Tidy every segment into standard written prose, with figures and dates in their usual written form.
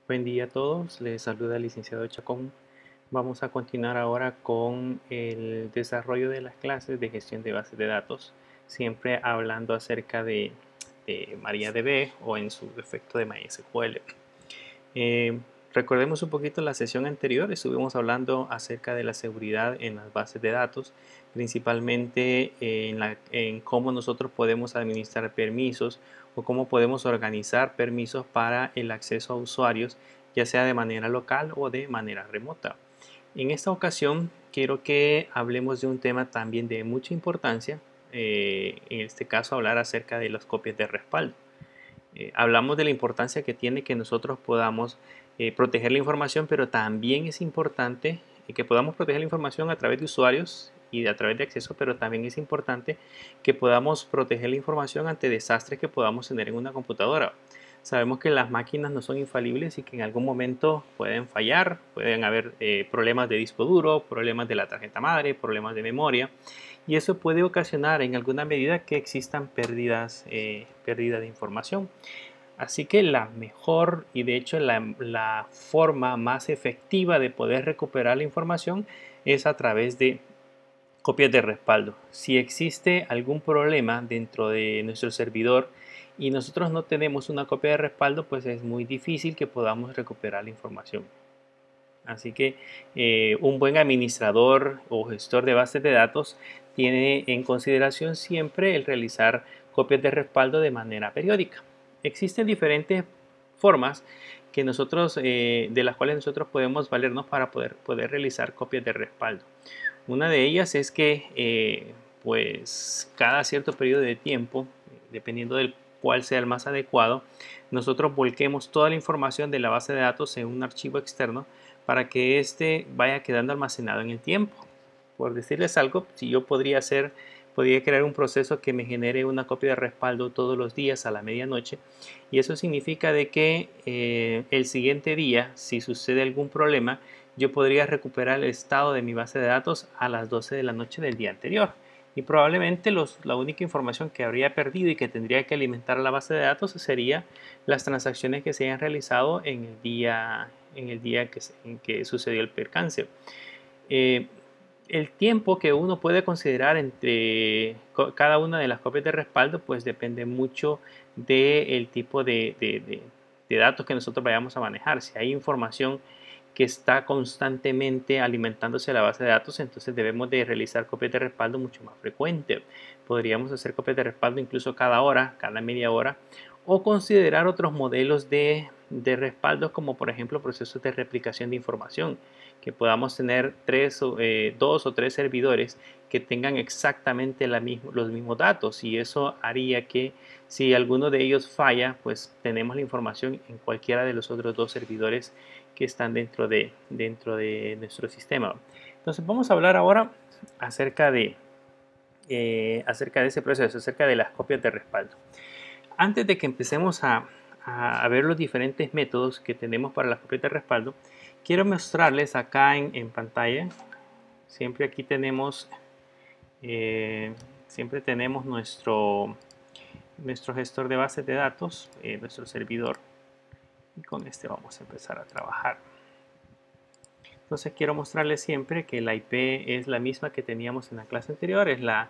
Buen día a todos, les saluda el licenciado Chacón. Vamos a continuar ahora con el desarrollo de las clases de gestión de bases de datos, siempre hablando acerca de MariaDB o en su defecto de MySQL. Eh, Recordemos un poquito la sesión anterior, estuvimos hablando acerca de la seguridad en las bases de datos, principalmente en cómo nosotros podemos administrar permisos o cómo podemos organizar permisos para el acceso a usuarios, ya sea de manera local o de manera remota. En esta ocasión quiero que hablemos de un tema también de mucha importancia, en este caso hablar acerca de las copias de respaldo. Hablamos de la importancia que tiene que nosotros podamos proteger la información, pero también es importante que podamos proteger la información a través de usuarios y a través de acceso, pero también es importante que podamos proteger la información ante desastres que podamos tener en una computadora. Sabemos que las máquinas no son infalibles y que en algún momento pueden fallar, pueden haber problemas de disco duro, problemas de la tarjeta madre, problemas de memoria, y eso puede ocasionar en alguna medida que existan pérdidas de información. Así que la mejor y de hecho la forma más efectiva de poder recuperar la información es a través de copias de respaldo. Si existe algún problema dentro de nuestro servidor y nosotros no tenemos una copia de respaldo, pues es muy difícil que podamos recuperar la información. Así que un buen administrador o gestor de bases de datos tiene en consideración siempre el realizar copias de respaldo de manera periódica. Existen diferentes formas que de las cuales nosotros podemos valernos para poder realizar copias de respaldo. Una de ellas es que pues cada cierto periodo de tiempo, dependiendo del cuál sea el más adecuado, nosotros volquemos toda la información de la base de datos en un archivo externo para que éste vaya quedando almacenado en el tiempo. Por decirles algo, si yo podría crear un proceso que me genere una copia de respaldo todos los días a la medianoche, y eso significa de que el siguiente día, si sucede algún problema, yo podría recuperar el estado de mi base de datos a las 12 de la noche del día anterior. Y probablemente la única información que habría perdido y que tendría que alimentar la base de datos sería las transacciones que se hayan realizado en el día en que sucedió el percance. Eh, el tiempo que uno puede considerar entre cada una de las copias de respaldo pues depende mucho del tipo de datos que nosotros vayamos a manejar. Si hay información que está constantemente alimentándose a la base de datos, entonces debemos de realizar copias de respaldo mucho más frecuente. Podríamos hacer copias de respaldo incluso cada hora, cada media hora, o considerar otros modelos de respaldo como por ejemplo procesos de replicación de información, que podamos tener dos o tres servidores que tengan exactamente los mismos datos, y eso haría que si alguno de ellos falla, pues tenemos la información en cualquiera de los otros dos servidores que están dentro de nuestro sistema. Entonces vamos a hablar ahora acerca acerca de ese proceso, acerca de las copias de respaldo. Antes de que empecemos a ver los diferentes métodos que tenemos para las copias de respaldo, quiero mostrarles acá en pantalla. Siempre aquí tenemos, siempre tenemos nuestro gestor de bases de datos, nuestro servidor. Y con este vamos a empezar a trabajar. Entonces quiero mostrarles siempre que la IP es la misma que teníamos en la clase anterior, es la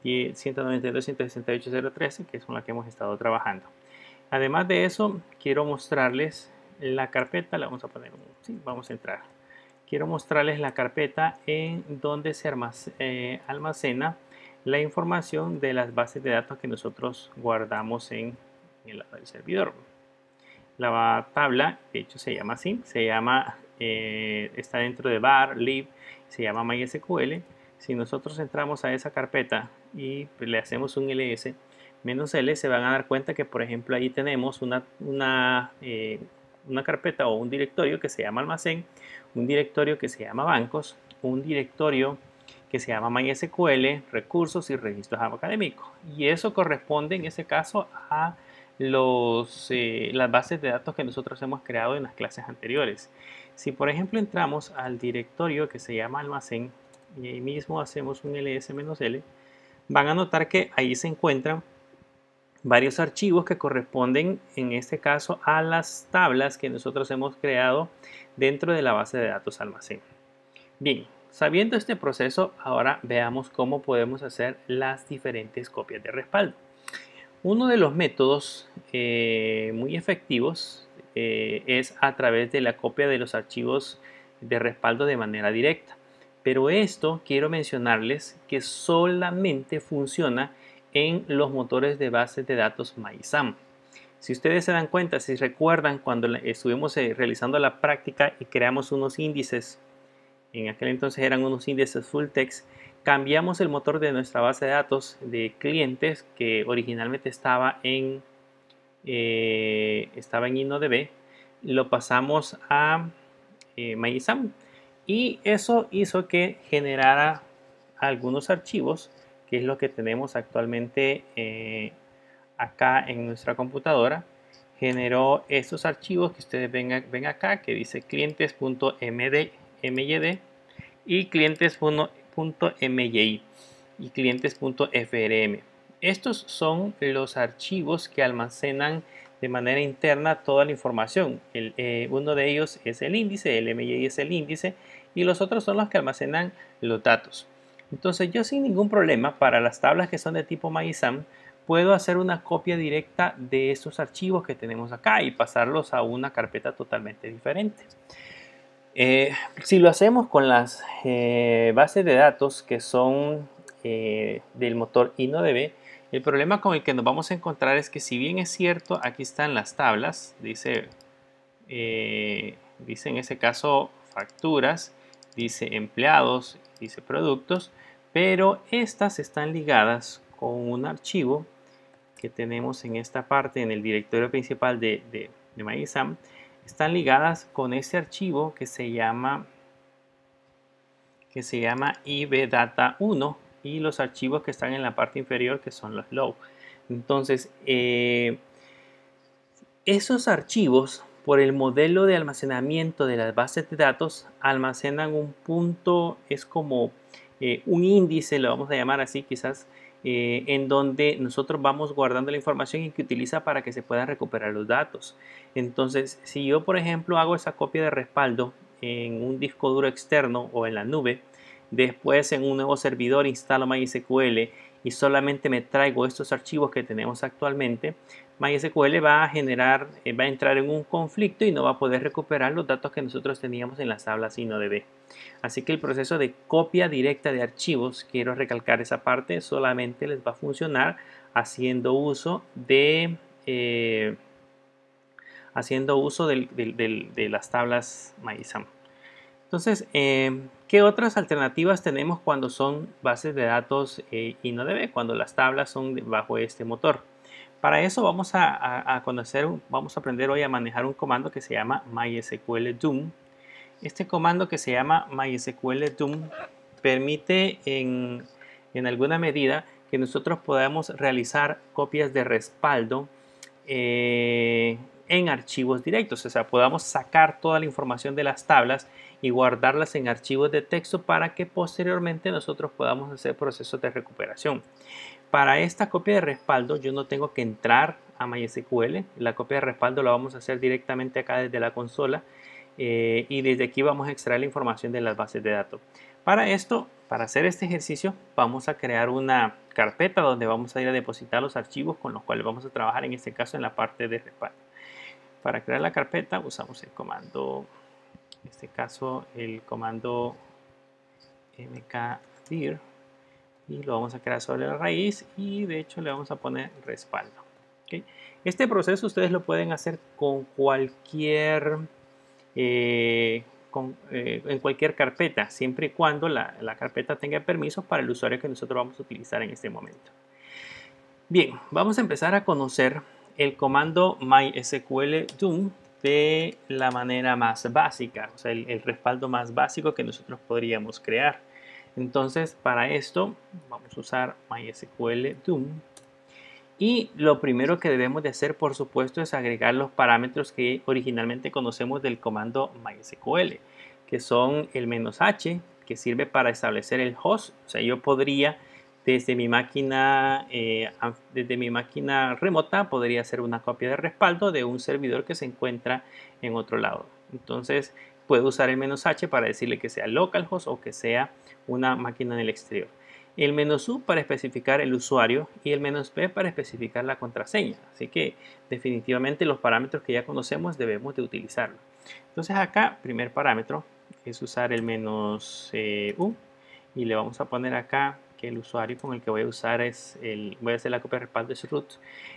192.168.0.13, que es con la que hemos estado trabajando. Además de eso, quiero mostrarles la carpeta, vamos a poner sí, vamos a entrar. Quiero mostrarles la carpeta en donde se almacena la información de las bases de datos que nosotros guardamos en el servidor. La tabla, de hecho, se llama así, está dentro de var, lib, se llama MySQL. Si nosotros entramos a esa carpeta y le hacemos un ls -l, se van a dar cuenta que, por ejemplo, ahí tenemos una carpeta o un directorio que se llama almacén, un directorio que se llama bancos, un directorio que se llama MySQL, recursos y registros académicos. Y eso corresponde en ese caso a las bases de datos que nosotros hemos creado en las clases anteriores. Si por ejemplo entramos al directorio que se llama almacén y ahí mismo hacemos un ls-l, van a notar que ahí se encuentran varios archivos que corresponden en este caso a las tablas que nosotros hemos creado dentro de la base de datos almacén. Bien, sabiendo este proceso, ahora veamos cómo podemos hacer las diferentes copias de respaldo. Uno de los métodos muy efectivos es a través de la copia de los archivos de respaldo de manera directa. Pero esto quiero mencionarles que solamente funciona en los motores de bases de datos MySAM. Si ustedes se dan cuenta, si recuerdan cuando estuvimos realizando la práctica y creamos unos índices, en aquel entonces eran unos índices full text, cambiamos el motor de nuestra base de datos de clientes que originalmente estaba en InnoDB, lo pasamos a MySAM y eso hizo que generara algunos archivos, que es lo que tenemos actualmente acá en nuestra computadora. Generó estos archivos que ustedes ven acá, que dice clientes.myd y clientes.myi y clientes.frm. Estos son los archivos que almacenan de manera interna toda la información. Uno de ellos es el índice, el MY es el índice, y los otros son los que almacenan los datos. Entonces yo sin ningún problema para las tablas que son de tipo MySAM puedo hacer una copia directa de estos archivos que tenemos acá y pasarlos a una carpeta totalmente diferente. Si lo hacemos con las bases de datos que son del motor InnoDB, el problema con el que nos vamos a encontrar es que, si bien es cierto, aquí están las tablas, dice en ese caso facturas, dice empleados, dice productos, pero estas están ligadas con un archivo que tenemos en esta parte, en el directorio principal de MySAM. Están ligadas con este archivo que se llama ibdata1 y los archivos que están en la parte inferior, que son los low. Entonces, esos archivos, por el modelo de almacenamiento de las bases de datos, almacenan un punto, es como un índice, lo vamos a llamar así quizás, en donde nosotros vamos guardando la información y que utiliza para que se puedan recuperar los datos. Entonces, si yo, por ejemplo, hago esa copia de respaldo en un disco duro externo o en la nube, después en un nuevo servidor instalo MySQL y solamente me traigo estos archivos que tenemos actualmente, MySQL va a entrar en un conflicto y no va a poder recuperar los datos que nosotros teníamos en las tablas InnoDB. Así que el proceso de copia directa de archivos, quiero recalcar esa parte, solamente les va a funcionar haciendo uso de las tablas MySAM. Entonces, ¿qué otras alternativas tenemos cuando son bases de datos InnoDB, cuando las tablas son bajo este motor? Para eso vamos a aprender hoy a manejar un comando que se llama MySQLDOM. Este comando que se llama MySQLDOM permite en alguna medida que nosotros podamos realizar copias de respaldo en archivos directos, o sea, podamos sacar toda la información de las tablas y guardarlas en archivos de texto para que posteriormente nosotros podamos hacer procesos de recuperación. Para esta copia de respaldo yo no tengo que entrar a MySQL, la copia de respaldo la vamos a hacer directamente acá desde la consola y desde aquí vamos a extraer la información de las bases de datos. Para esto, para hacer este ejercicio, vamos a crear una carpeta donde vamos a ir a depositar los archivos con los cuales vamos a trabajar, en este caso en la parte de respaldo. Para crear la carpeta usamos el comando, en este caso el comando mkdir, y lo vamos a crear sobre la raíz y de hecho le vamos a poner respaldo. ¿Okay? Este proceso ustedes lo pueden hacer con cualquier en cualquier carpeta, siempre y cuando la carpeta tenga permisos para el usuario que nosotros vamos a utilizar en este momento. Bien, vamos a empezar a conocer el comando MySQLDOM de la manera más básica, o sea, el respaldo más básico que nosotros podríamos crear. Entonces, para esto vamos a usar MySQLDOM y lo primero que debemos de hacer, por supuesto, es agregar los parámetros que originalmente conocemos del comando MySQL, que son el "-h", que sirve para establecer el host. O sea, yo podría desde mi máquina remota podría hacer una copia de respaldo de un servidor que se encuentra en otro lado. Entonces puedo usar el "-h" para decirle que sea localhost o que sea una máquina en el exterior. El "-u" para especificar el usuario y el "-p" para especificar la contraseña. Así que definitivamente los parámetros que ya conocemos debemos de utilizarlos. Entonces acá, primer parámetro es usar el "-u", y le vamos a poner acá que el usuario con el que voy a usar voy a hacer la copia de respaldo es root.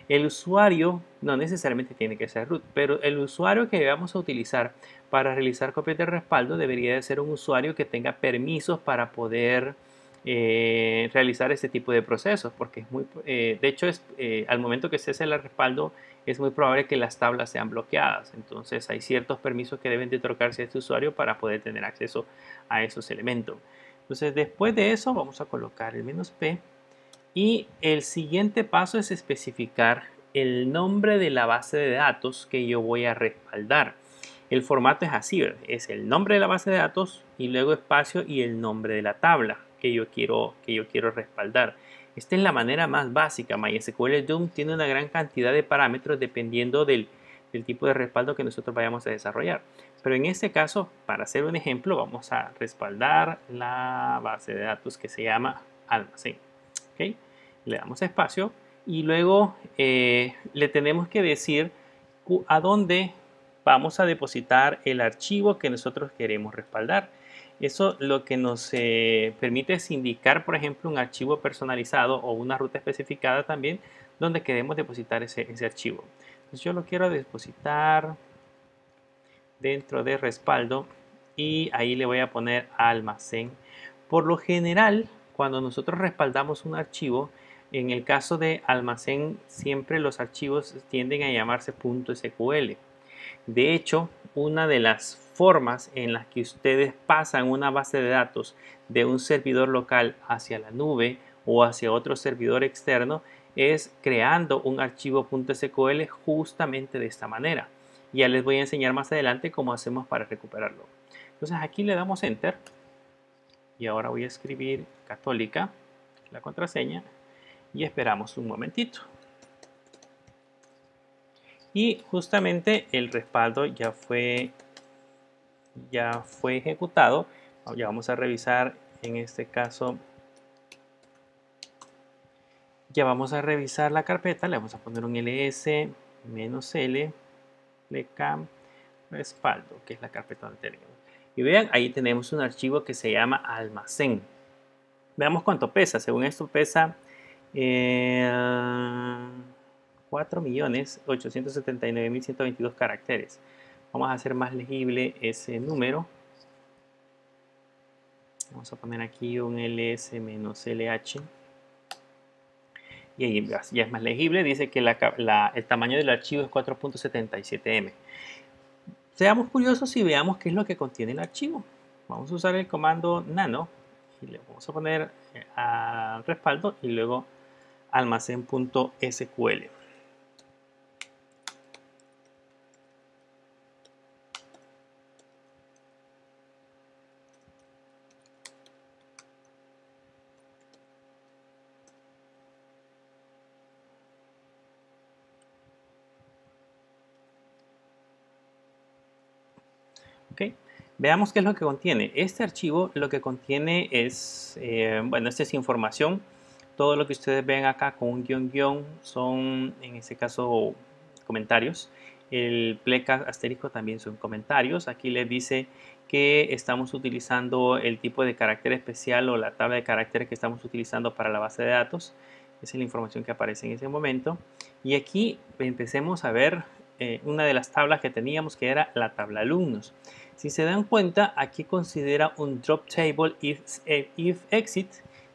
El usuario no necesariamente tiene que ser root, pero el usuario que vamos a utilizar para realizar copias de respaldo debería de ser un usuario que tenga permisos para poder realizar este tipo de procesos, porque de hecho al momento que se hace el respaldo es muy probable que las tablas sean bloqueadas. Entonces hay ciertos permisos que deben de otorgarse a este usuario para poder tener acceso a esos elementos. Entonces después de eso vamos a colocar el "-p", y el siguiente paso es especificar el nombre de la base de datos que yo voy a respaldar. El formato es así, ¿verdad? Es el nombre de la base de datos y luego espacio y el nombre de la tabla que yo quiero respaldar. Esta es la manera más básica. MySQL DOM tiene una gran cantidad de parámetros dependiendo del tipo de respaldo que nosotros vayamos a desarrollar. Pero en este caso, para hacer un ejemplo, vamos a respaldar la base de datos que se llama almacén. ¿Okay? Le damos espacio y luego le tenemos que decir a dónde vamos a depositar el archivo que nosotros queremos respaldar. Eso lo que nos permite es indicar, por ejemplo, un archivo personalizado o una ruta especificada también donde queremos depositar ese archivo. Entonces yo lo quiero depositar dentro de respaldo y ahí le voy a poner almacén. Por lo general, cuando nosotros respaldamos un archivo, en el caso de almacén, siempre los archivos tienden a llamarse .sql. De hecho, una de las formas en las que ustedes pasan una base de datos de un servidor local hacia la nube o hacia otro servidor externo es creando un archivo .sql justamente de esta manera. Ya les voy a enseñar más adelante cómo hacemos para recuperarlo. Entonces aquí le damos Enter y ahora voy a escribir católica, la contraseña, y esperamos un momentito. Y justamente el respaldo ya fue ejecutado. Ya vamos a revisar en este caso. Ya vamos a revisar la carpeta. Le vamos a poner un ls-l lecam respaldo, que es la carpeta anterior. Y vean, ahí tenemos un archivo que se llama almacén. Veamos cuánto pesa. Según esto pesa 4.879.122 caracteres. Vamos a hacer más legible ese número. Vamos a poner aquí un ls-lh. Y ahí ya es más legible. Dice que el tamaño del archivo es 4.77 M. Seamos curiosos y veamos qué es lo que contiene el archivo. Vamos a usar el comando nano y le vamos a poner al respaldo y luego almacén.sql. Okay. Veamos qué es lo que contiene. Este archivo lo que contiene es, bueno, esta es información. Todo lo que ustedes ven acá con un guión son, en este caso, comentarios. El pleca asterisco también son comentarios. Aquí les dice que estamos utilizando el tipo de carácter especial o la tabla de caracteres que estamos utilizando para la base de datos. Esa es la información que aparece en ese momento. Y aquí empecemos a ver una de las tablas que teníamos, que era la tabla alumnos. Si se dan cuenta, aquí considera un drop table if exit,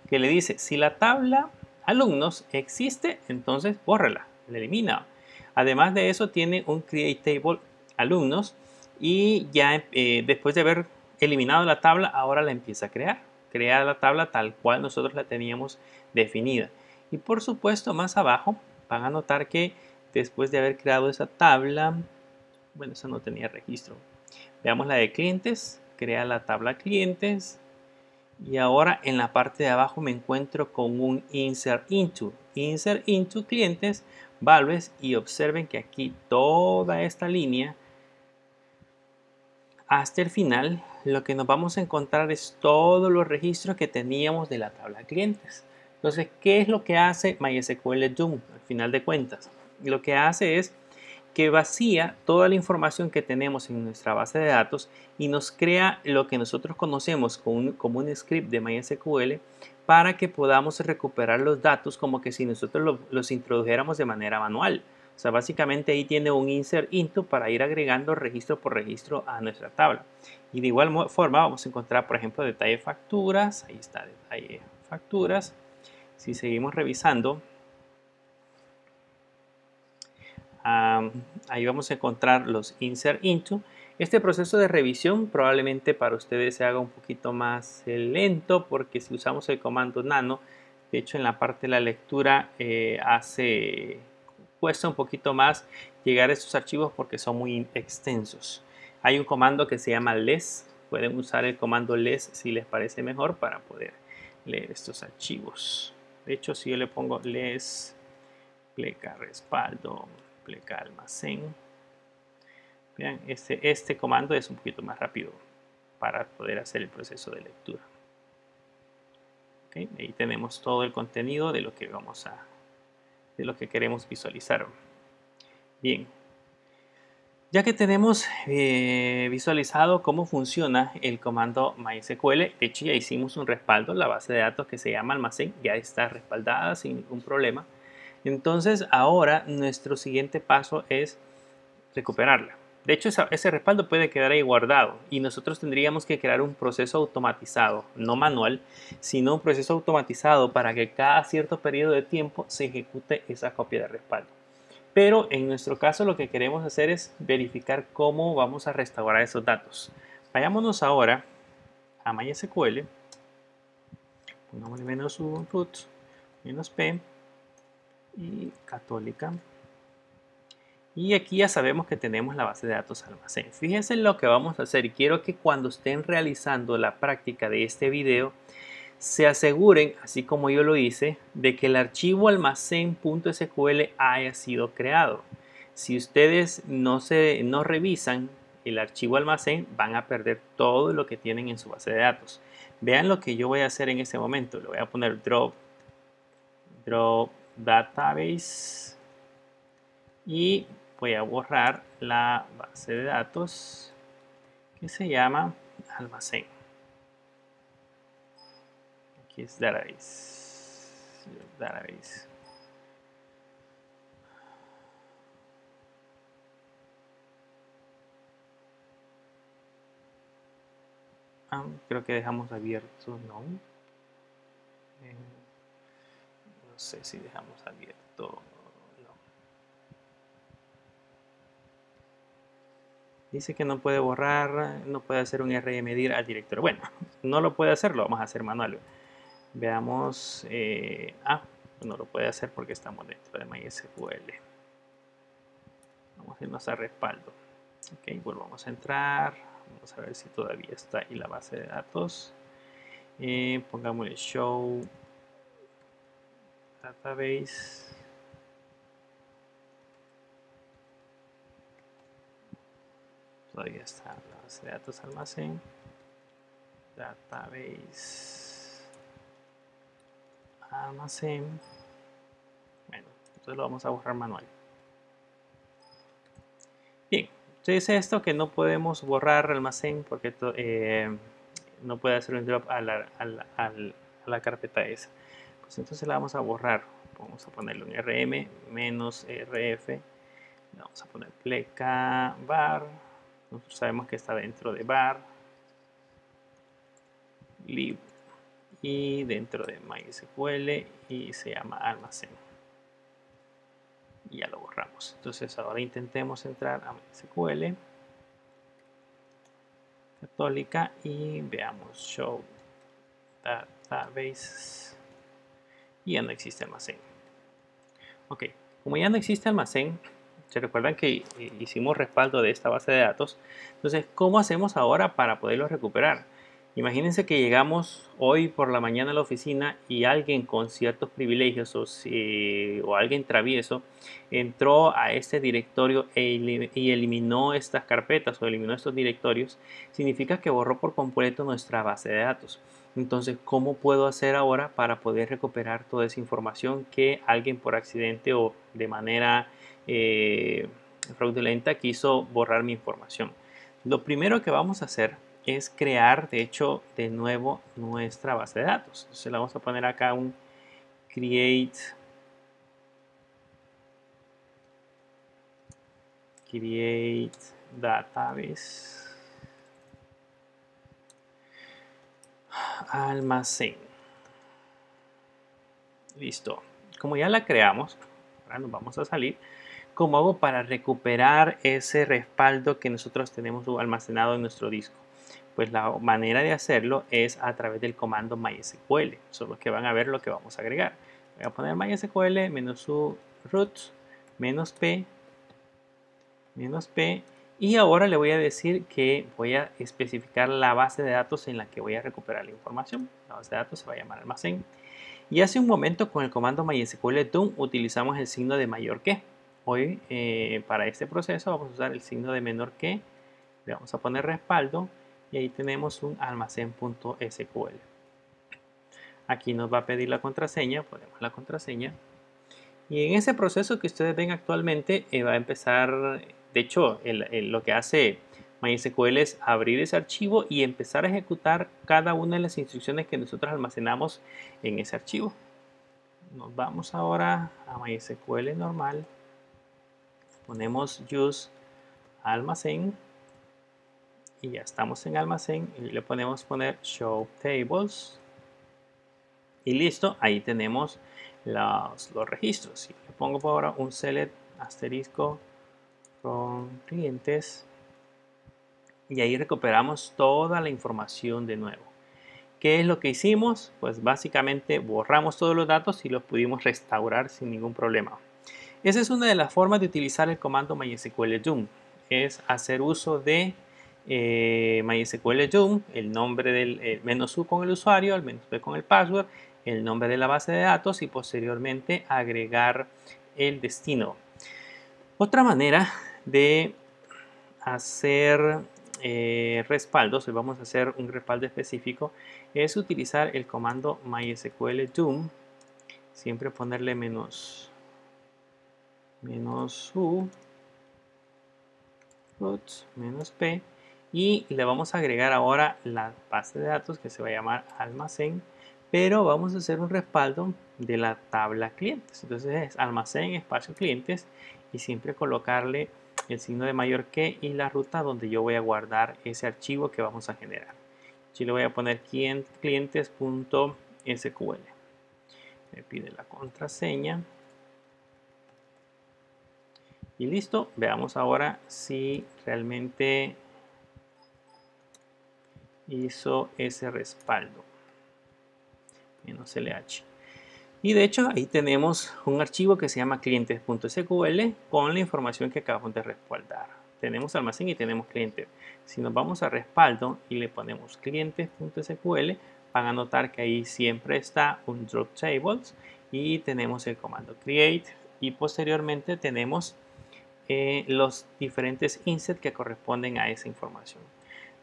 que le dice, si la tabla alumnos existe, entonces bórrala, la elimina. Además de eso, tiene un create table alumnos y ya después de haber eliminado la tabla, ahora la empieza a crear. Crea la tabla tal cual nosotros la teníamos definida. Y por supuesto, más abajo van a notar que después de haber creado esa tabla, bueno, eso no tenía registro. Veamos la de clientes, crea la tabla clientes Y ahora en la parte de abajo me encuentro con un Insert Into. Insert Into clientes, valves, y observen que aquí toda esta línea hasta el final lo que nos vamos a encontrar es todos los registros que teníamos de la tabla de clientes. Entonces, ¿qué es lo que hace MySQL Doom al final de cuentas? Lo que hace es que vacía toda la información que tenemos en nuestra base de datos y nos crea lo que nosotros conocemos como un script de MySQL para que podamos recuperar los datos como que si nosotros los introdujéramos de manera manual. O sea, básicamente ahí tiene un insert into para ir agregando registro por registro a nuestra tabla. Y de igual forma vamos a encontrar, por ejemplo, detalle facturas. Ahí está, detalle facturas. Si seguimos revisando, ahí vamos a encontrar los insert into. Este proceso de revisión probablemente para ustedes se haga un poquito más lento porque si usamos el comando nano, de hecho en la parte de la lectura cuesta un poquito más llegar a estos archivos porque son muy extensos. Hay un comando que se llama less. Pueden usar el comando less si les parece mejor para poder leer estos archivos. De hecho, si yo le pongo less, pleca respaldo, pleca almacén, vean, este comando es un poquito más rápido para poder hacer el proceso de lectura. ¿Okay? Ahí tenemos todo el contenido de lo que queremos visualizar. Bien, ya que tenemos visualizado cómo funciona el comando MySQL, de hecho ya hicimos un respaldo, la base de datos que se llama almacén ya está respaldada sin ningún problema. Entonces ahora nuestro siguiente paso es recuperarla. De hecho, ese respaldo puede quedar ahí guardado y nosotros tendríamos que crear un proceso automatizado, no manual, sino un proceso automatizado para que cada cierto periodo de tiempo se ejecute esa copia de respaldo. Pero en nuestro caso lo que queremos hacer es verificar cómo vamos a restaurar esos datos. Vayámonos ahora a MySQL, pongámosle menos u root, menos p y católica. Y aquí ya sabemos que tenemos la base de datos almacén. Fíjense lo que vamos a hacer y quiero que cuando estén realizando la práctica de este video se aseguren, así como yo lo hice, de que el archivo almacén.sql haya sido creado. Si ustedes no revisan el archivo almacén, van a perder todo lo que tienen en su base de datos. Vean lo que yo voy a hacer en ese momento. Le voy a poner drop database y voy a borrar la base de datos que se llama almacén. Aquí es database. Creo que dejamos abierto, no. No sé si dejamos abierto. Dice que no puede borrar, no puede hacer un rmedir al directorio. Bueno, no lo puede hacer, lo vamos a hacer manual. Veamos. No lo puede hacer porque estamos dentro de MySQL. Vamos a irnos a respaldo. Ok, volvamos a entrar. Vamos a ver si todavía está ahí la base de datos. Pongámosle show database. Todavía está la base de datos almacén. Database. Almacén. Bueno, entonces lo vamos a borrar manual. Bien, entonces esto que no podemos borrar almacén porque no puede hacer un drop a la carpeta esa. Pues entonces la vamos a borrar. Vamos a ponerle un rm menos rf. Le vamos a poner pleca var. Nosotros sabemos que está dentro de var. Lib. Y dentro de MySQL y se llama almacén. Y ya lo borramos. Entonces ahora intentemos entrar a MySQL. Católica y veamos show database y ya no existe almacén. Ok, como ya no existe almacén, se recuerdan que hicimos respaldo de esta base de datos. Entonces, ¿cómo hacemos ahora para poderlo recuperar? Imagínense que llegamos hoy por la mañana a la oficina y alguien con ciertos privilegios o alguien travieso entró a este directorio y eliminó estas carpetas o eliminó estos directorios. Significa que borró por completo nuestra base de datos. Entonces, ¿cómo puedo hacer ahora para poder recuperar toda esa información que alguien por accidente o de manera fraudulenta quiso borrar mi información? Lo primero que vamos a hacer es crear, de hecho, de nuevo nuestra base de datos. Entonces le vamos a poner acá un create database almacén. Listo. Como ya la creamos, ahora nos vamos a salir. ¿Cómo hago para recuperar ese respaldo que nosotros tenemos almacenado en nuestro disco? Pues la manera de hacerlo es a través del comando MySQL. Son los que van a ver lo que vamos a agregar. Voy a poner MySQL -u root -p y ahora le voy a decir que voy a especificar la base de datos en la que voy a recuperar la información. La base de datos se va a llamar almacén. Y hace un momento con el comando MySQL doom utilizamos el signo de mayor que. Hoy para este proceso vamos a usar el signo de menor que. Le vamos a poner respaldo y ahí tenemos un almacén.sql. Aquí nos va a pedir la contraseña, ponemos la contraseña. Y en ese proceso que ustedes ven actualmente va a empezar, de hecho, lo que hace MySQL es abrir ese archivo y empezar a ejecutar cada una de las instrucciones que nosotros almacenamos en ese archivo. Nos vamos ahora a MySQL normal, ponemos use almacén y ya estamos en almacén y le podemos poner show tables y listo, ahí tenemos los registros. Y le pongo por ahora un select asterisco from clientes y ahí recuperamos toda la información de nuevo. ¿Qué es lo que hicimos? Pues básicamente borramos todos los datos y los pudimos restaurar sin ningún problema. Esa es una de las formas de utilizar el comando MySQL doom. Es hacer uso de MySQL doom, el nombre del -u con el usuario, el -p con el password, el nombre de la base de datos y posteriormente agregar el destino. Otra manera de hacer respaldos, hoy vamos a hacer un respaldo específico, es utilizar el comando MySQL doom, siempre ponerle -u root -p y le vamos a agregar ahora la base de datos que se va a llamar almacén, pero vamos a hacer un respaldo de la tabla clientes. Entonces es almacén espacio clientes y siempre colocarle el signo de mayor que y la ruta donde yo voy a guardar ese archivo que vamos a generar. Aquí le voy a poner clientes.sql. Me pide la contraseña. Y listo, veamos ahora si realmente hizo ese respaldo. -lh. Y de hecho ahí tenemos un archivo que se llama clientes.sql con la información que acabamos de respaldar. Tenemos almacén y tenemos cliente. Si nos vamos a respaldo y le ponemos clientes.sql, van a notar que ahí siempre está un drop tables y tenemos el comando create y posteriormente tenemos los diferentes insets que corresponden a esa información.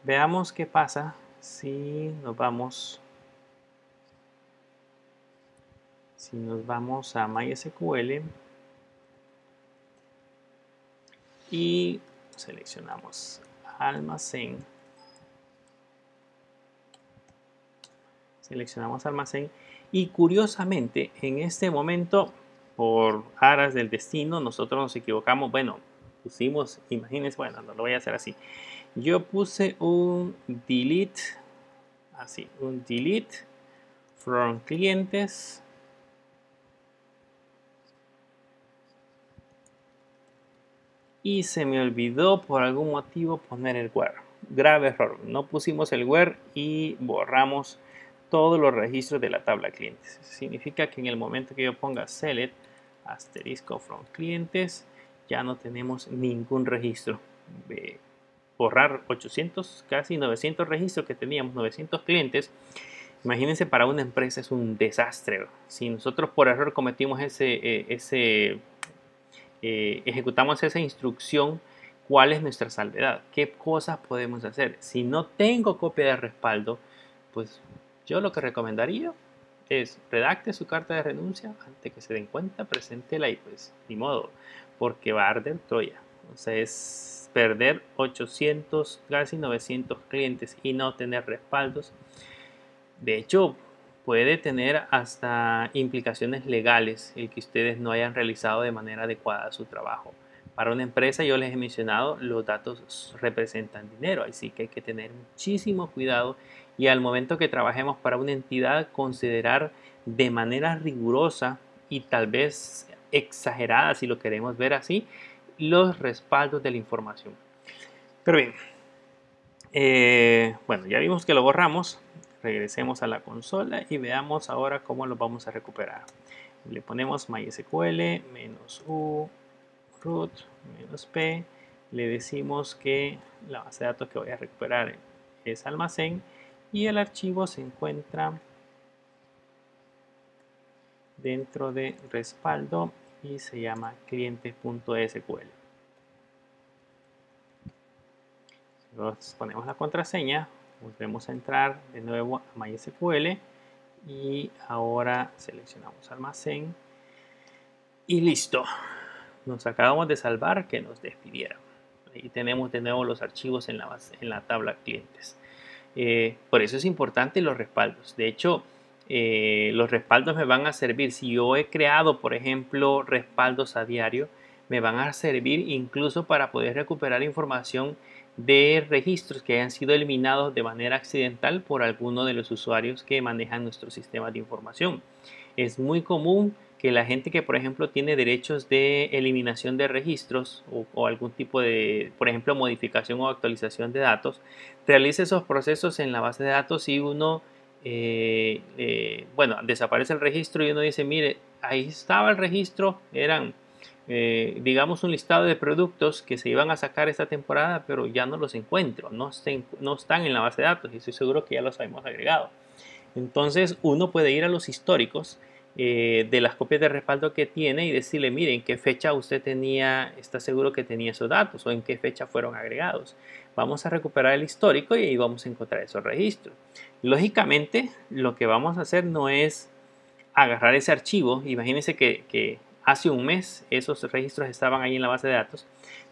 Veamos qué pasa si nos vamos a MySQL y seleccionamos almacén. Seleccionamos almacén y curiosamente en este momento, por aras del destino, nosotros nos equivocamos. Bueno, pusimos, imagínense, bueno, no lo voy a hacer así. Yo puse un delete, así, un delete from clientes. Y se me olvidó por algún motivo poner el where. Grave error. No pusimos el where y borramos todos los registros de la tabla clientes. Significa que en el momento que yo ponga select asterisco from clientes ya no tenemos ningún registro borrar 800, casi 900 registros que teníamos, 900 clientes. Imagínense, para una empresa es un desastre. Si nosotros por error cometimos ejecutamos esa instrucción, ¿cuál es nuestra salvedad? ¿Qué cosas podemos hacer? Si no tengo copia de respaldo, pues yo lo que recomendaría es redacte su carta de renuncia antes que se den cuenta, preséntela y pues ni modo, porque va a arder Troya. O sea, es perder 800, casi 900 clientes y no tener respaldos. De hecho, puede tener hasta implicaciones legales el que ustedes no hayan realizado de manera adecuada su trabajo. Para una empresa, yo les he mencionado, los datos representan dinero, así que hay que tener muchísimo cuidado y al momento que trabajemos para una entidad, considerar de manera rigurosa y tal vez exagerada, si lo queremos ver así, los respaldos de la información. Pero bien, bueno, ya vimos que lo borramos. Regresemos a la consola y veamos ahora cómo lo vamos a recuperar. Le ponemos MySQL -u root -p. Le decimos que la base de datos que voy a recuperar es almacén y el archivo se encuentra dentro de respaldo y se llama clientes.sql. Entonces ponemos la contraseña, volvemos a entrar de nuevo a MySQL y ahora seleccionamos almacén y listo. Nos acabamos de salvar que nos despidieron. Ahí tenemos de nuevo los archivos en la tabla clientes. Por eso es importante los respaldos. De hecho, los respaldos me van a servir. Si yo he creado, por ejemplo, respaldos a diario, me van a servir incluso para poder recuperar información de registros que hayan sido eliminados de manera accidental por alguno de los usuarios que manejan nuestro sistema de información. Es muy común que la gente que, por ejemplo, tiene derechos de eliminación de registros o algún tipo de, por ejemplo, modificación o actualización de datos, realice esos procesos en la base de datos y uno, bueno, desaparece el registro y uno dice, mire, ahí estaba el registro, eran, digamos, un listado de productos que se iban a sacar esta temporada, pero ya no los encuentro, no están en la base de datos y estoy seguro que ya los hemos agregado. Entonces uno puede ir a los históricos de las copias de respaldo que tiene y decirle, mire, en qué fecha usted está seguro que tenía esos datos o en qué fecha fueron agregados. Vamos a recuperar el histórico y ahí vamos a encontrar esos registros. Lógicamente, lo que vamos a hacer no es agarrar ese archivo. Imagínense que hace un mes esos registros estaban ahí en la base de datos.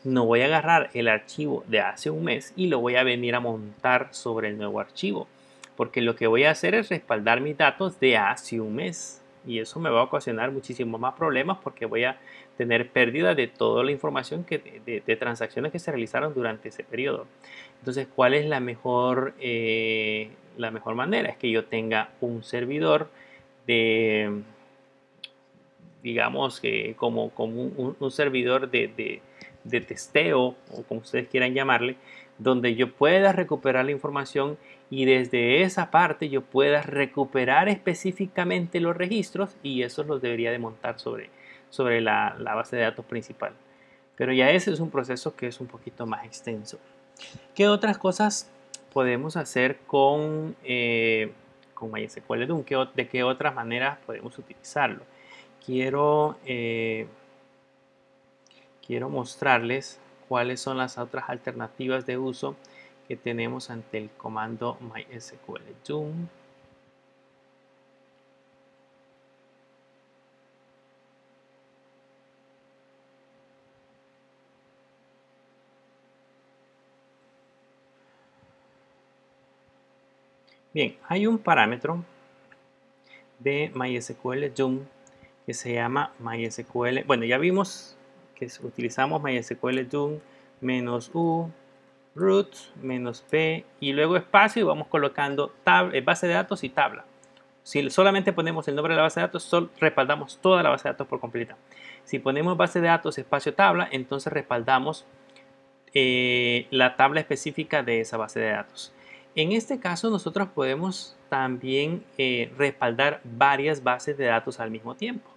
No voy a agarrar el archivo de hace un mes y lo voy a venir a montar sobre el nuevo archivo, porque lo que voy a hacer es respaldar mis datos de hace un mes y eso me va a ocasionar muchísimos más problemas porque voy a tener pérdida de toda la información de transacciones que se realizaron durante ese periodo. Entonces, ¿cuál es la mejor manera? Es que yo tenga un servidor de, digamos, que como un servidor de testeo o como ustedes quieran llamarle, donde yo pueda recuperar la información y desde esa parte yo pueda recuperar específicamente los registros y esos los debería de montar sobre la base de datos principal. Pero ya ese es un proceso que es un poquito más extenso. ¿Qué otras cosas podemos hacer con MySQL Doom? ¿De qué otras maneras podemos utilizarlo? Quiero mostrarles cuáles son las otras alternativas de uso que tenemos ante el comando MySQL Doom. Bien, hay un parámetro de MySQL Doom que se llama MySQL. Bueno, ya vimos que utilizamos MySQL Doom -u root -p y luego espacio y vamos colocando base de datos y tabla. Si solamente ponemos el nombre de la base de datos, respaldamos toda la base de datos por completa. Si ponemos base de datos espacio tabla, entonces respaldamos la tabla específica de esa base de datos. En este caso nosotros podemos también respaldar varias bases de datos al mismo tiempo.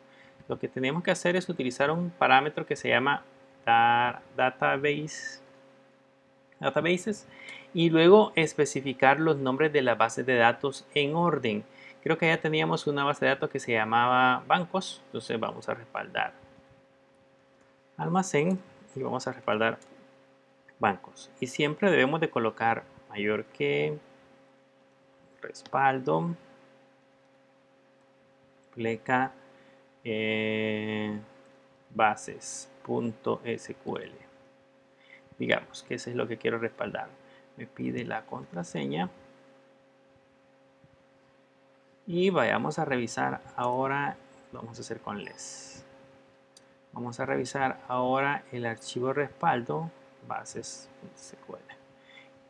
Lo que tenemos que hacer es utilizar un parámetro que se llama database databases, y luego especificar los nombres de las bases de datos en orden. Creo que ya teníamos una base de datos que se llamaba bancos, entonces vamos a respaldar almacén y vamos a respaldar bancos. Y siempre debemos de colocar mayor que respaldo pleca bases.sql. Digamos que eso es lo que quiero respaldar. Me pide la contraseña y vayamos a revisar ahora. Vamos a hacer con les. Vamos a revisar ahora el archivo respaldo bases.sql.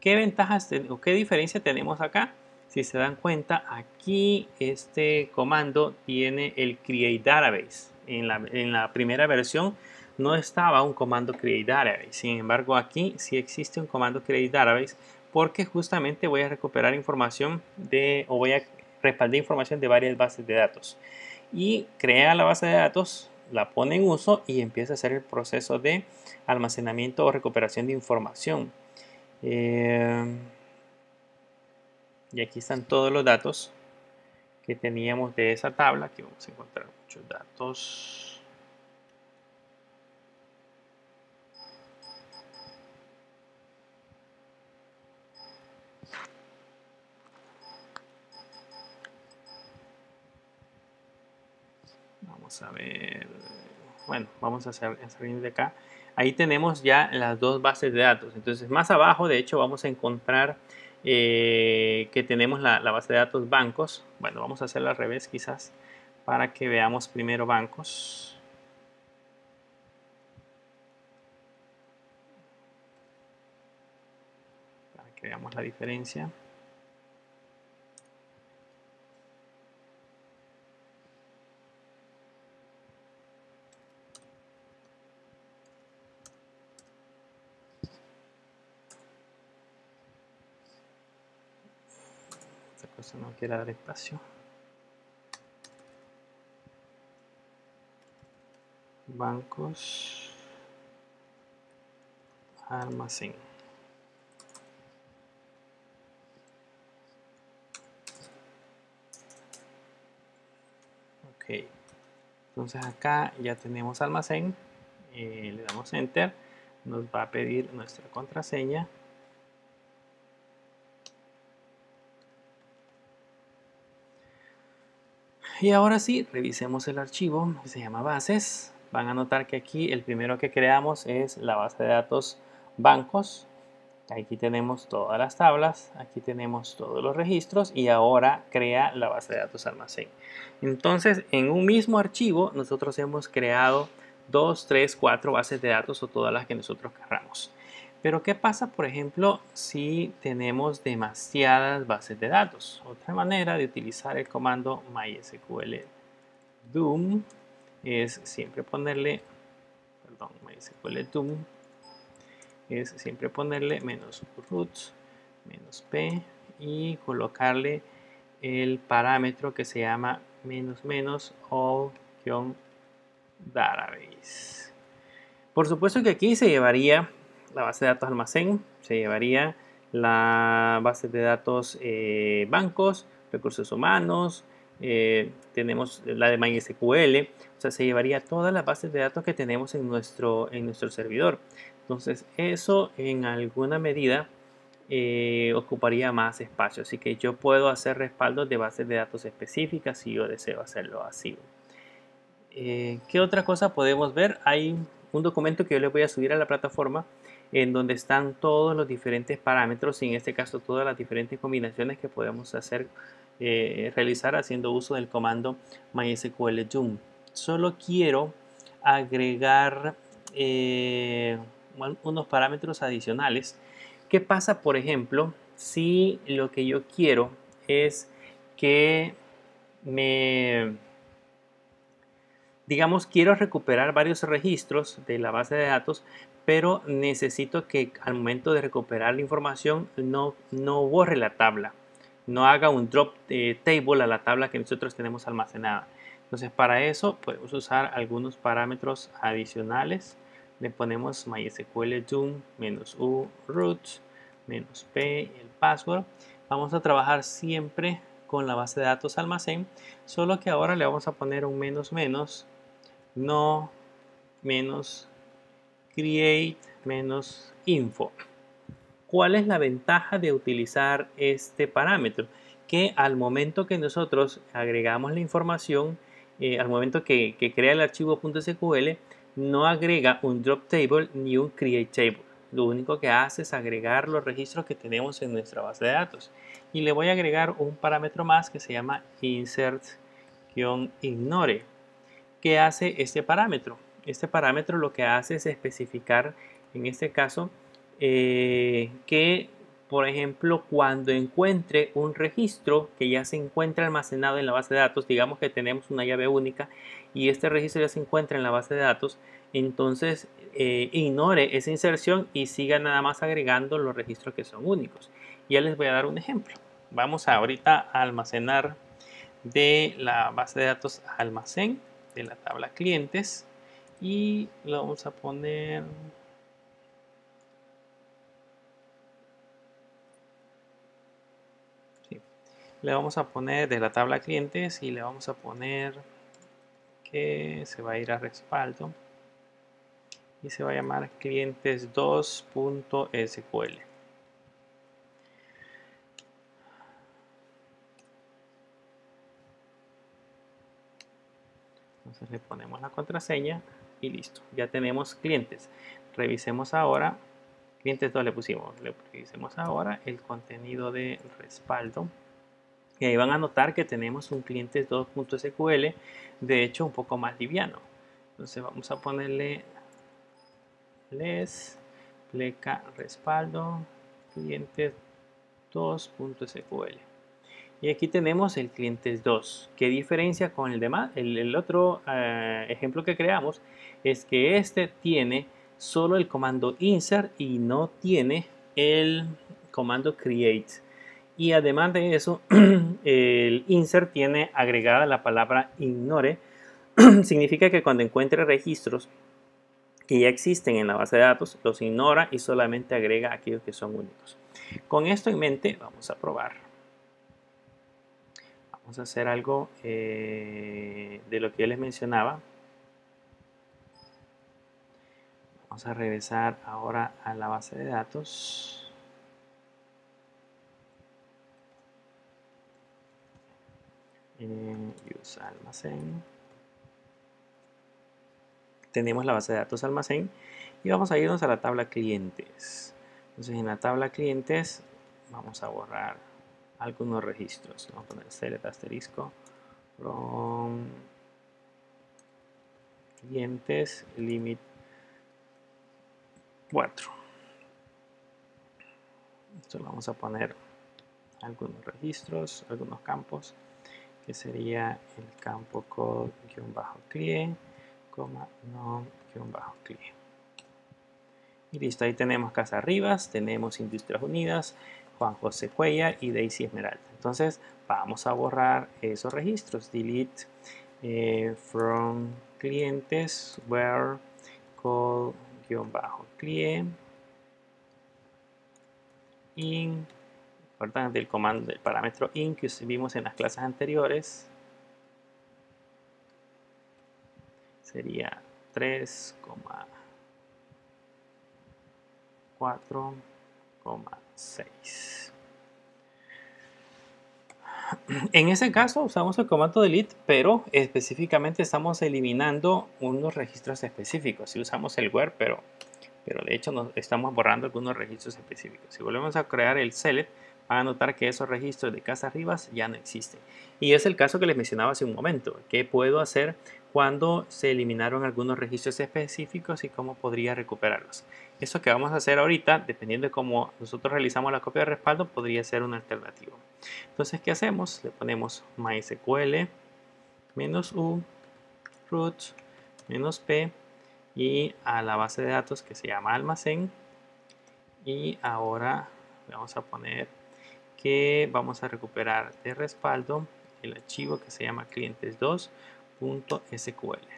¿Qué ventajas o qué diferencia tenemos acá? Si se dan cuenta, aquí este comando tiene el create database. En la primera versión no estaba un comando create database. Sin embargo, aquí sí existe un comando create database porque justamente voy a recuperar información o voy a respaldar información de varias bases de datos. Y crea la base de datos, la pone en uso y empieza a hacer el proceso de almacenamiento o recuperación de información. Y aquí están todos los datos que teníamos de esa tabla. Aquí vamos a encontrar muchos datos. Vamos a ver. Bueno, vamos a salir de acá. Ahí tenemos ya las dos bases de datos. Entonces, más abajo, de hecho, vamos a encontrar que tenemos la base de datos bancos. Bueno, vamos a hacerlo al revés quizás para que veamos primero bancos. Para que veamos la diferencia. Esta cosa no quiere dar espacio. Bancos, almacén. Ok, entonces acá ya tenemos almacén, le damos enter, nos va a pedir nuestra contraseña. Y ahora sí, revisemos el archivo que se llama bases. Van a notar que aquí el primero que creamos es la base de datos bancos. Aquí tenemos todas las tablas, aquí tenemos todos los registros y ahora crea la base de datos almacén. Entonces, en un mismo archivo nosotros hemos creado 2, 3, 4 bases de datos o todas las que nosotros queramos. Pero ¿qué pasa, por ejemplo, si tenemos demasiadas bases de datos? Otra manera de utilizar el comando mysql doom es siempre ponerle, mysql doom es siempre ponerle -root, -p y colocarle el parámetro que se llama all-database. Por supuesto que aquí se llevaría la base de datos almacén, se llevaría la base de datos bancos, recursos humanos, tenemos la de MySQL, o sea, se llevaría todas las bases de datos que tenemos en nuestro servidor. Entonces, eso en alguna medida ocuparía más espacio, así que yo puedo hacer respaldos de bases de datos específicas si yo deseo hacerlo así. ¿Qué otra cosa podemos ver? Hay un documento que yo les voy a subir a la plataforma en donde están todos los diferentes parámetros y en este caso todas las diferentes combinaciones que podemos hacer, realizar haciendo uso del comando mysql doom. Solo quiero agregar unos parámetros adicionales. ¿Qué pasa, por ejemplo, si lo que yo quiero es que digamos, quiero recuperar varios registros de la base de datos, pero necesito que al momento de recuperar la información no borre la tabla, no haga un drop table a la tabla que nosotros tenemos almacenada? Entonces, para eso podemos usar algunos parámetros adicionales. le ponemos MySQL doom -u root -p el password. Vamos a trabajar siempre con la base de datos almacén, solo que ahora le vamos a poner un menos no menos create menos info. ¿Cuál es la ventaja de utilizar este parámetro? Que al momento que nosotros agregamos la información, al momento que crea el archivo .sql, no agrega un drop table ni un create table. Lo único que hace es agregar los registros que tenemos en nuestra base de datos. Y le voy a agregar un parámetro más que se llama insert-ignore. ¿Qué hace este parámetro? Este parámetro lo que hace es especificar, en este caso, que, por ejemplo, cuando encuentre un registro que ya se encuentra almacenado en la base de datos, digamos que tenemos una llave única y este registro ya se encuentra en la base de datos, entonces ignore esa inserción y siga nada más agregando los registros que son únicos. Ya les voy a dar un ejemplo. Vamos ahorita a almacenar de la base de datos almacén de la tabla clientes y lo vamos a poner le vamos a poner de la tabla clientes y le vamos a poner que se va a ir a respaldo y se va a llamar clientes2.sql. Entonces le ponemos la contraseña y listo, ya tenemos clientes. Revisemos ahora, clientes 2 le pusimos, revisemos ahora el contenido de respaldo. Y ahí van a notar que tenemos un cliente 2.sql, de hecho un poco más liviano. Entonces vamos a ponerle les pleca respaldo clientes 2.sql. Y aquí tenemos el clientes 2. ¿Qué diferencia con el demás? El otro ejemplo que creamos es que este tiene solo el comando insert y no tiene el comando create. Y además de eso, el insert tiene agregada la palabra ignore. Significa que cuando encuentre registros que ya existen en la base de datos, los ignora y solamente agrega aquellos que son únicos. Con esto en mente, vamos a probar. Vamos a hacer algo de lo que yo les mencionaba. Vamos a regresar ahora a la base de datos. Use almacén. Tenemos la base de datos almacén y vamos a irnos a la tabla clientes. Entonces en la tabla clientes vamos a borrar algunos registros. Vamos a poner select asterisco from clientes limit 4. Entonces vamos a poner algunos registros, algunos campos, que sería el campo code-clear, no-clear. Y listo, ahí tenemos Casa Rivas, tenemos Industrias Unidas, Juan José Cuellar y Daisy Esmeralda. Entonces vamos a borrar esos registros. Delete from clientes where code-clear in, del comando del parámetro in que vimos en las clases anteriores, sería 3,4,6. En ese caso usamos el comando delete, pero específicamente estamos eliminando unos registros específicos. Si usamos el where, pero de hecho estamos borrando algunos registros específicos. Si volvemos a crear el select, van a notar que esos registros de Casa Rivas ya no existen. Y es el caso que les mencionaba hace un momento. ¿Qué puedo hacer cuando se eliminaron algunos registros específicos y cómo podría recuperarlos? Eso que vamos a hacer ahorita, dependiendo de cómo nosotros realizamos la copia de respaldo, podría ser una alternativa. Entonces, ¿qué hacemos? Le ponemos MySQL -u root -p y a la base de datos que se llama almacén, y ahora vamos a poner que vamos a recuperar de respaldo el archivo que se llama clientes2.sql.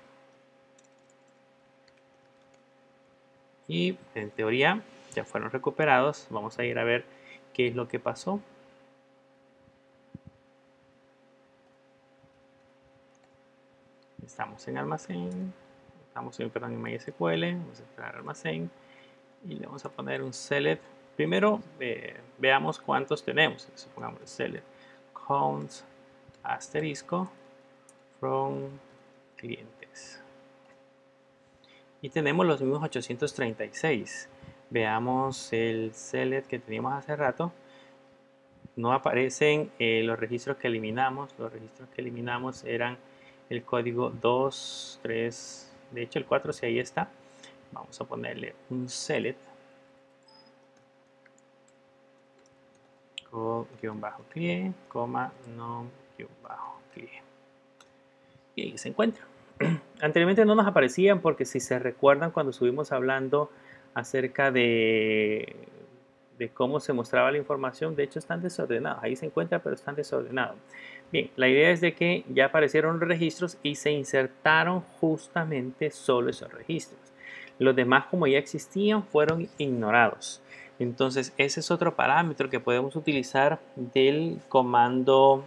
y en teoría ya fueron recuperados. Vamos a ir a ver qué es lo que pasó. Estamos en almacén, estamos en MySQL, vamos a entrar al almacén y le vamos a poner un select. Primero veamos cuántos tenemos. Entonces, pongamos select count asterisco from clientes y tenemos los mismos 836. Veamos el select que teníamos hace rato. No aparecen los registros que eliminamos. Los registros que eliminamos eran el código 2, 3, de hecho el 4 sí ahí está. Vamos a ponerle un select clie, non-clie. Y ahí se encuentra. Anteriormente no nos aparecían porque si se recuerdan cuando estuvimos hablando acerca de cómo se mostraba la información, de hecho están desordenados. Ahí se encuentra, pero están desordenados. Bien, la idea es de que ya aparecieron los registros y se insertaron justamente solo esos registros. Los demás, como ya existían, fueron ignorados. Entonces, ese es otro parámetro que podemos utilizar del comando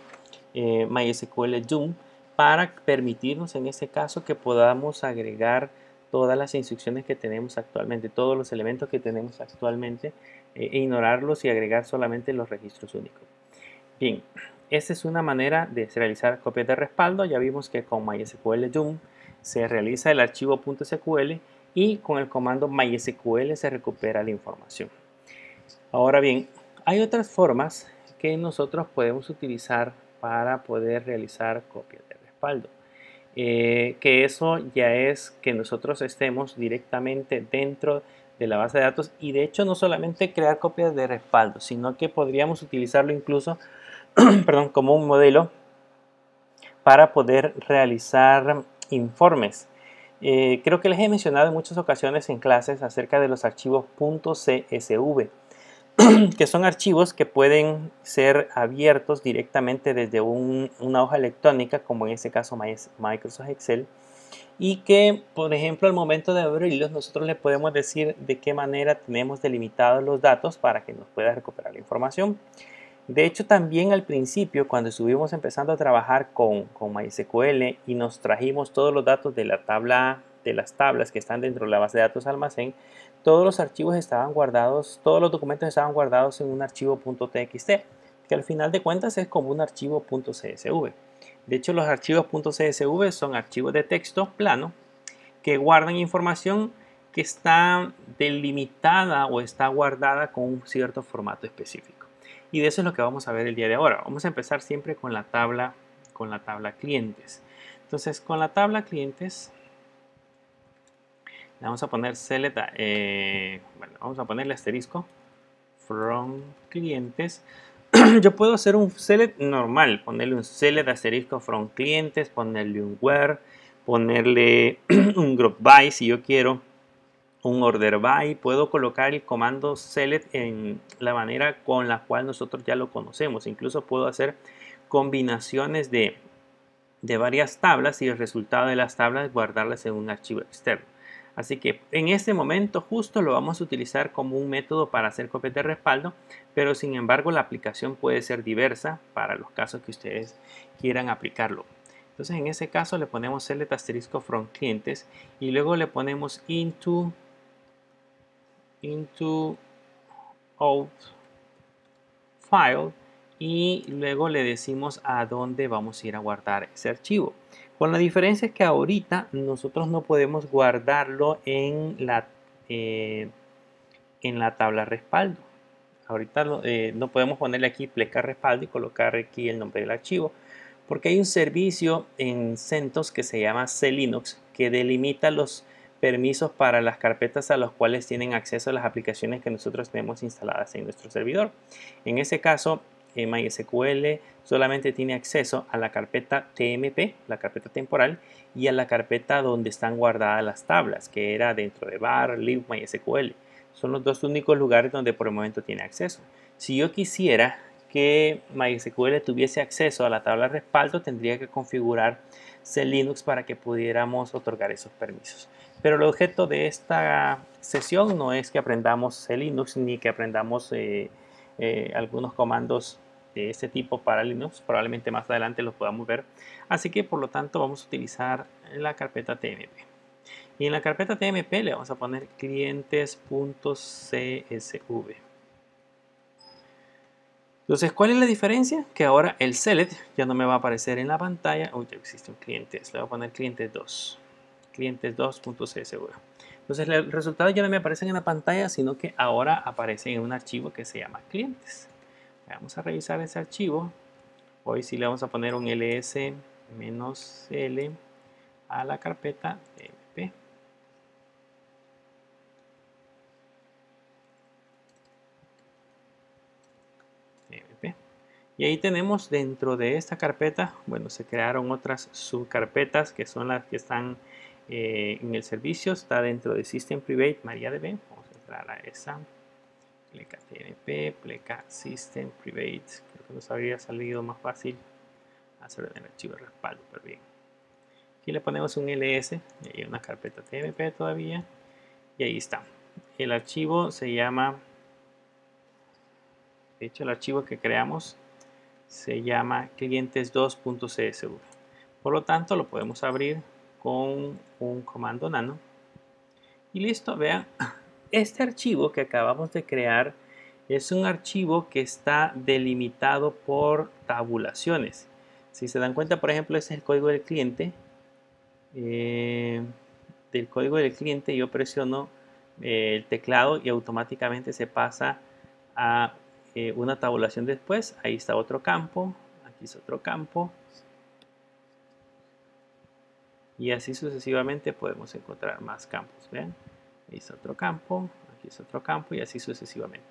MySQL Zoom para permitirnos en este caso que podamos agregar todas las instrucciones que tenemos actualmente, todos los elementos que tenemos actualmente, ignorarlos y agregar solamente los registros únicos. Bien, esta es una manera de realizar copias de respaldo. Ya vimos que con MySQL Zoom se realiza el archivo .sql y con el comando MySQL se recupera la información. Ahora bien, hay otras formas que nosotros podemos utilizar para poder realizar copias de respaldo. Que eso ya es que nosotros estemos directamente dentro de la base de datos y de hecho no solamente crear copias de respaldo, sino que podríamos utilizarlo incluso perdón, como un modelo para poder realizar informes. Creo que les he mencionado en muchas ocasiones en clases acerca de los archivos .csv, que son archivos que pueden ser abiertos directamente desde una hoja electrónica, como en este caso Microsoft Excel, y que, por ejemplo, al momento de abrirlos, nosotros le podemos decir de qué manera tenemos delimitados los datos para que nos pueda recuperar la información. De hecho, también al principio, cuando estuvimos empezando a trabajar con MySQL y nos trajimos todos los datos de la tabla, de las tablas que están dentro de la base de datos almacén, todos los archivos estaban guardados, todos los documentos estaban guardados en un archivo .txt, que al final de cuentas es como un archivo .csv. De hecho, los archivos .csv son archivos de texto plano que guardan información que está delimitada o está guardada con un cierto formato específico. Y de eso es lo que vamos a ver el día de ahora. Vamos a empezar siempre con la tabla clientes. Entonces, con la tabla clientes, le vamos a poner select, vamos a ponerle asterisco from clientes. Yo puedo hacer un select normal, ponerle un select asterisco from clientes, ponerle un where, ponerle un group by si yo quiero, un order by. Puedo colocar el comando select en la manera con la cual nosotros ya lo conocemos. Incluso puedo hacer combinaciones de varias tablas y el resultado de las tablas guardarlas en un archivo externo. Así que en este momento justo lo vamos a utilizar como un método para hacer copias de respaldo, pero sin embargo la aplicación puede ser diversa para los casos que ustedes quieran aplicarlo. Entonces en ese caso le ponemos select asterisco from clientes y luego le ponemos into out file y luego le decimos a dónde vamos a ir a guardar ese archivo. Con la diferencia es que ahorita nosotros no podemos guardarlo en la tabla respaldo. Ahorita no podemos ponerle aquí pleca respaldo y colocar aquí el nombre del archivo, porque hay un servicio en CentOS que se llama CLinux que delimita los permisos para las carpetas a las cuales tienen acceso las aplicaciones que nosotros tenemos instaladas en nuestro servidor. En ese caso, MySQL solamente tiene acceso a la carpeta TMP, la carpeta temporal, y a la carpeta donde están guardadas las tablas, que era dentro de var, lib, MySQL. Son los dos únicos lugares donde por el momento tiene acceso. Si yo quisiera que MySQL tuviese acceso a la tabla de respaldo, tendría que configurar CLinux para que pudiéramos otorgar esos permisos. Pero el objeto de esta sesión no es que aprendamos Linux ni que aprendamos algunos comandos de este tipo para Linux. Probablemente más adelante los podamos ver. Así que por lo tanto vamos a utilizar la carpeta TMP. Y en la carpeta TMP le vamos a poner clientes.csv. Entonces, ¿cuál es la diferencia? Que ahora el select ya no me va a aparecer en la pantalla. Uy, ya existe un clientes. Le voy a poner clientes 2. Clientes2.csv. Entonces, los resultados ya no me aparecen en la pantalla, sino que ahora aparecen en un archivo que se llama clientes. Vamos a revisar ese archivo. Hoy sí le vamos a poner un ls-l a la carpeta tmp. Y ahí tenemos dentro de esta carpeta, bueno, se crearon otras subcarpetas que son las que están en el servicio. Está dentro de System Private MariaDB. Vamos a entrar a esa. Pleca TMP, pleca System Private. Creo que nos habría salido más fácil hacerlo en el archivo de respaldo, pero bien. Aquí le ponemos un ls, y hay una carpeta TMP todavía. Y ahí está. El archivo se llama, de hecho el archivo que creamos se llama clientes2.csv. Por lo tanto, lo podemos abrir con un comando nano. Y listo, vean, este archivo que acabamos de crear es un archivo que está delimitado por tabulaciones. Si se dan cuenta, por ejemplo, ese es el código del cliente. Del código del cliente yo presiono el teclado y automáticamente se pasa a una tabulación después. Ahí está otro campo, aquí es otro campo, y así sucesivamente podemos encontrar más campos. Vean, ahí está otro campo, aquí es otro campo, y así sucesivamente.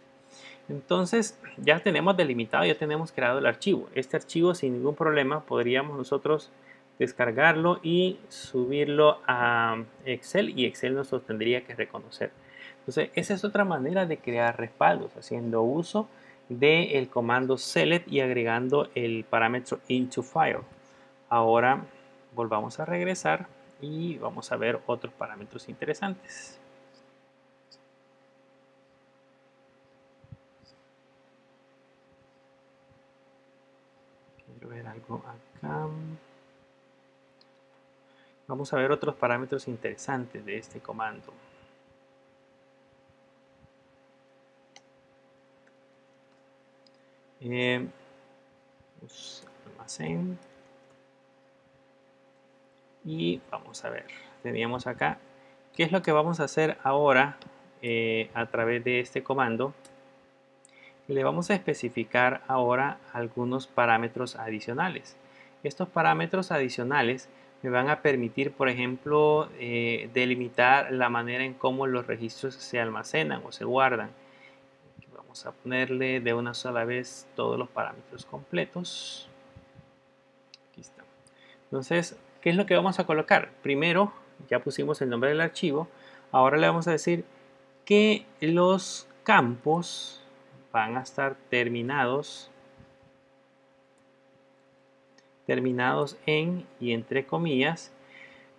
Entonces ya tenemos delimitado, ya tenemos creado el archivo. Este archivo sin ningún problema podríamos nosotros descargarlo y subirlo a Excel, y Excel nos lo tendría que reconocer. Entonces esa es otra manera de crear respaldos, haciendo uso del comando select y agregando el parámetro into file. Ahora volvamos a regresar y vamos a ver otros parámetros interesantes. Quiero ver algo acá. Vamos a ver otros parámetros interesantes de este comando. Almacén. Y vamos a ver, teníamos acá, ¿qué es lo que vamos a hacer ahora a través de este comando? Le vamos a especificar ahora algunos parámetros adicionales. Estos parámetros adicionales me van a permitir, por ejemplo, delimitar la manera en cómo los registros se almacenan o se guardan. Vamos a ponerle de una sola vez todos los parámetros completos. Aquí está. Entonces, ¿qué es lo que vamos a colocar? Primero, ya pusimos el nombre del archivo. Ahora le vamos a decir que los campos van a estar terminados en y entre comillas.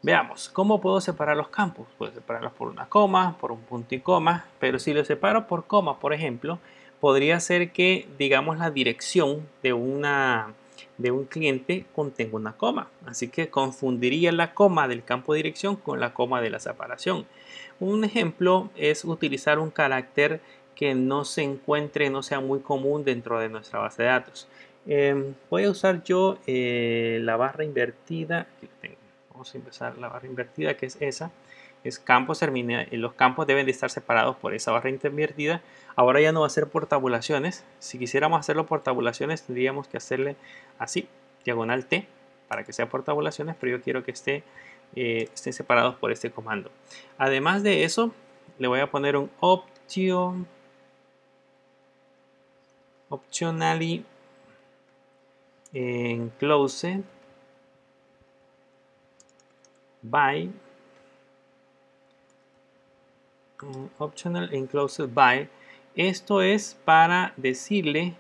Veamos, ¿cómo puedo separar los campos? Puedo separarlos por una coma, por un punto y coma, pero si los separo por coma, por ejemplo, podría ser que, digamos, la dirección de un cliente contenga una coma. Así que confundiría la coma del campo de dirección con la coma de la separación. Un ejemplo es utilizar un carácter que no se encuentre, no sea muy común dentro de nuestra base de datos. Voy a usar yo la barra invertida. Aquí lo tengo. Vamos a empezar la barra invertida, que es esa. Es campos los campos deben de estar separados por esa barra invertida. Ahora ya no va a ser por tabulaciones. Si quisiéramos hacerlo por tabulaciones, tendríamos que hacerle así, diagonal T, para que sea por tabulaciones, pero yo quiero que estén separados por este comando. Además de eso, le voy a poner un optionally enclosed by optional enclosed by. Esto es para decirle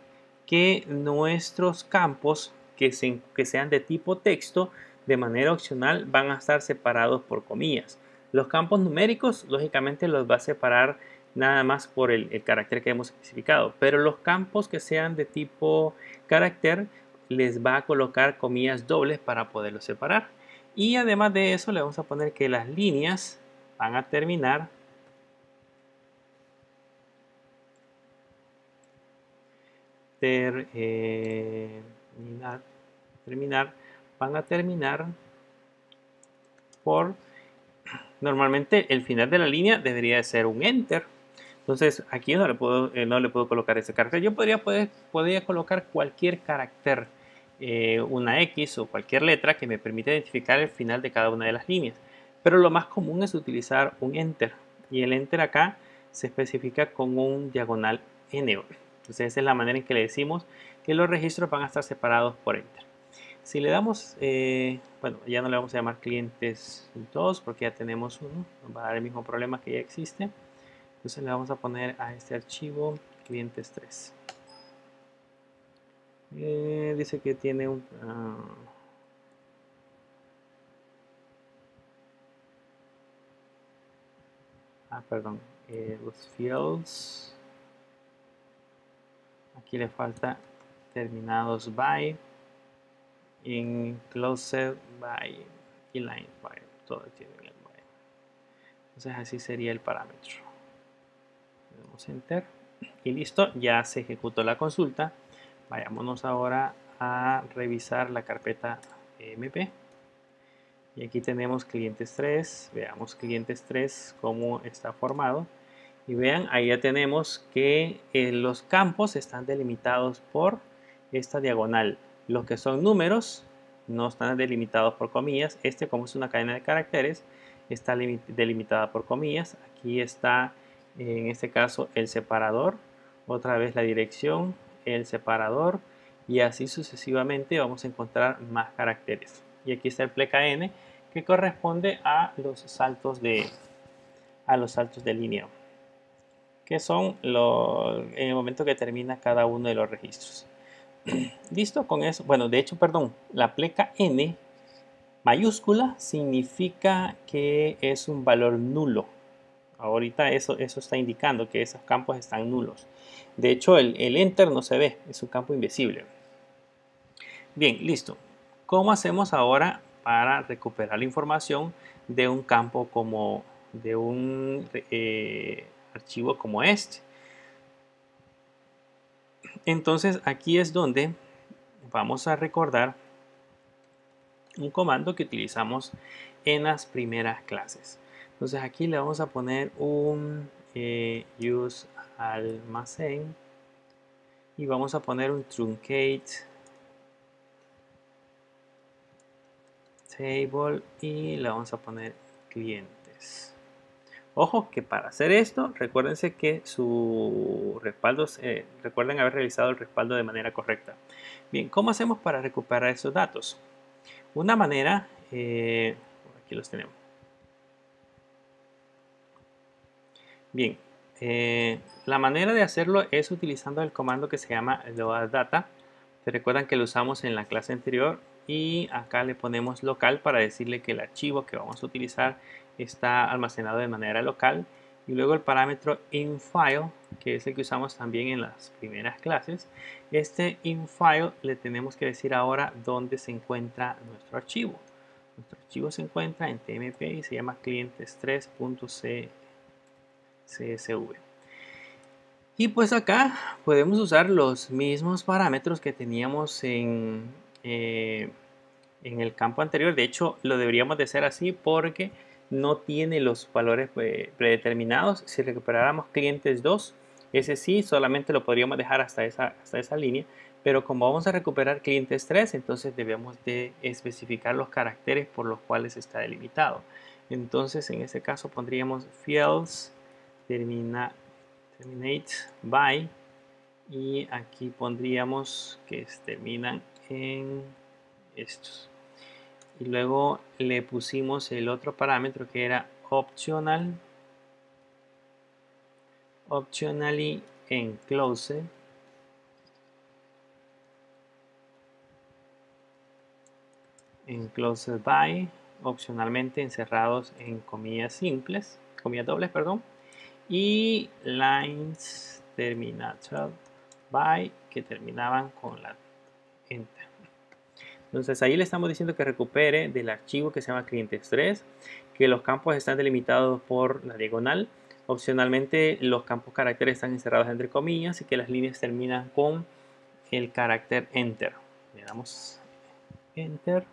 que nuestros campos que sean de tipo texto de manera opcional van a estar separados por comillas. Los campos numéricos, lógicamente, los va a separar nada más por el carácter que hemos especificado, pero los campos que sean de tipo carácter les va a colocar comillas dobles para poderlos separar. Y además de eso, le vamos a poner que las líneas van a terminar van a terminar por, normalmente el final de la línea debería de ser un enter. Entonces aquí no le puedo colocar ese carácter. Yo podría colocar cualquier carácter, una X o cualquier letra que me permita identificar el final de cada una de las líneas. Pero lo más común es utilizar un enter. Y el enter acá se especifica con un diagonal N. Entonces esa es la manera en que le decimos que los registros van a estar separados por enter. Si le damos, bueno, ya no le vamos a llamar clientes 2 porque ya tenemos uno. Nos va a dar el mismo problema que ya existe. Entonces le vamos a poner a este archivo clientes 3. Dice que tiene un... perdón. Los fields. Aquí le falta terminados by, enclosed by y line by. Todo tiene el by. Entonces así sería el parámetro. Le damos enter. Y listo, ya se ejecutó la consulta. Vayámonos ahora a revisar la carpeta MP. Y aquí tenemos clientes 3. Veamos clientes 3 cómo está formado. Y vean, ahí ya tenemos que los campos están delimitados por esta diagonal. Los que son números no están delimitados por comillas. Este, como es una cadena de caracteres, está delimitada por comillas. Aquí está, en este caso, el separador. Otra vez la dirección, el separador. Y así sucesivamente vamos a encontrar más caracteres. Y aquí está el pleca n, que corresponde a los saltos de línea, que son en el momento que termina cada uno de los registros. Listo con eso. Bueno, de hecho, perdón, la pleca n mayúscula significa que es un valor nulo. Ahorita eso está indicando que esos campos están nulos. De hecho, el enter no se ve, es un campo invisible. Bien, listo. ¿Cómo hacemos ahora para recuperar la información de un campo como de un archivo como este? Entonces aquí es donde vamos a recordar un comando que utilizamos en las primeras clases. Entonces aquí le vamos a poner un use almacén y vamos a poner un truncate table y le vamos a poner clientes. Ojo que para hacer esto, recuérdense que su respaldo, recuerden haber realizado el respaldo de manera correcta. Bien, ¿cómo hacemos para recuperar esos datos? Una manera, aquí los tenemos. Bien, la manera de hacerlo es utilizando el comando que se llama loadData. Se recuerdan que lo usamos en la clase anterior y acá le ponemos local para decirle que el archivo que vamos a utilizar está almacenado de manera local. Y luego el parámetro inFile, que es el que usamos también en las primeras clases. Este inFile le tenemos que decir ahora dónde se encuentra nuestro archivo. Nuestro archivo se encuentra en TMP y se llama clientes3.csv. Y pues acá podemos usar los mismos parámetros que teníamos en el campo anterior. De hecho, lo deberíamos de hacer así porque no tiene los valores predeterminados. Si recuperáramos clientes 2, ese sí, solamente lo podríamos dejar hasta esa línea. Pero como vamos a recuperar clientes 3, entonces debemos de especificar los caracteres por los cuales está delimitado. Entonces, en este caso pondríamos fields terminate by y aquí pondríamos que terminan en estos. Y luego le pusimos el otro parámetro que era optionally enclosed by opcionalmente encerrados en comillas simples, comillas dobles, perdón, y lines terminated by, que terminaban con la enter. Entonces ahí le estamos diciendo que recupere del archivo que se llama clientes3, que los campos están delimitados por la diagonal. Opcionalmente los campos caracteres están encerrados entre comillas y que las líneas terminan con el carácter enter. Le damos enter.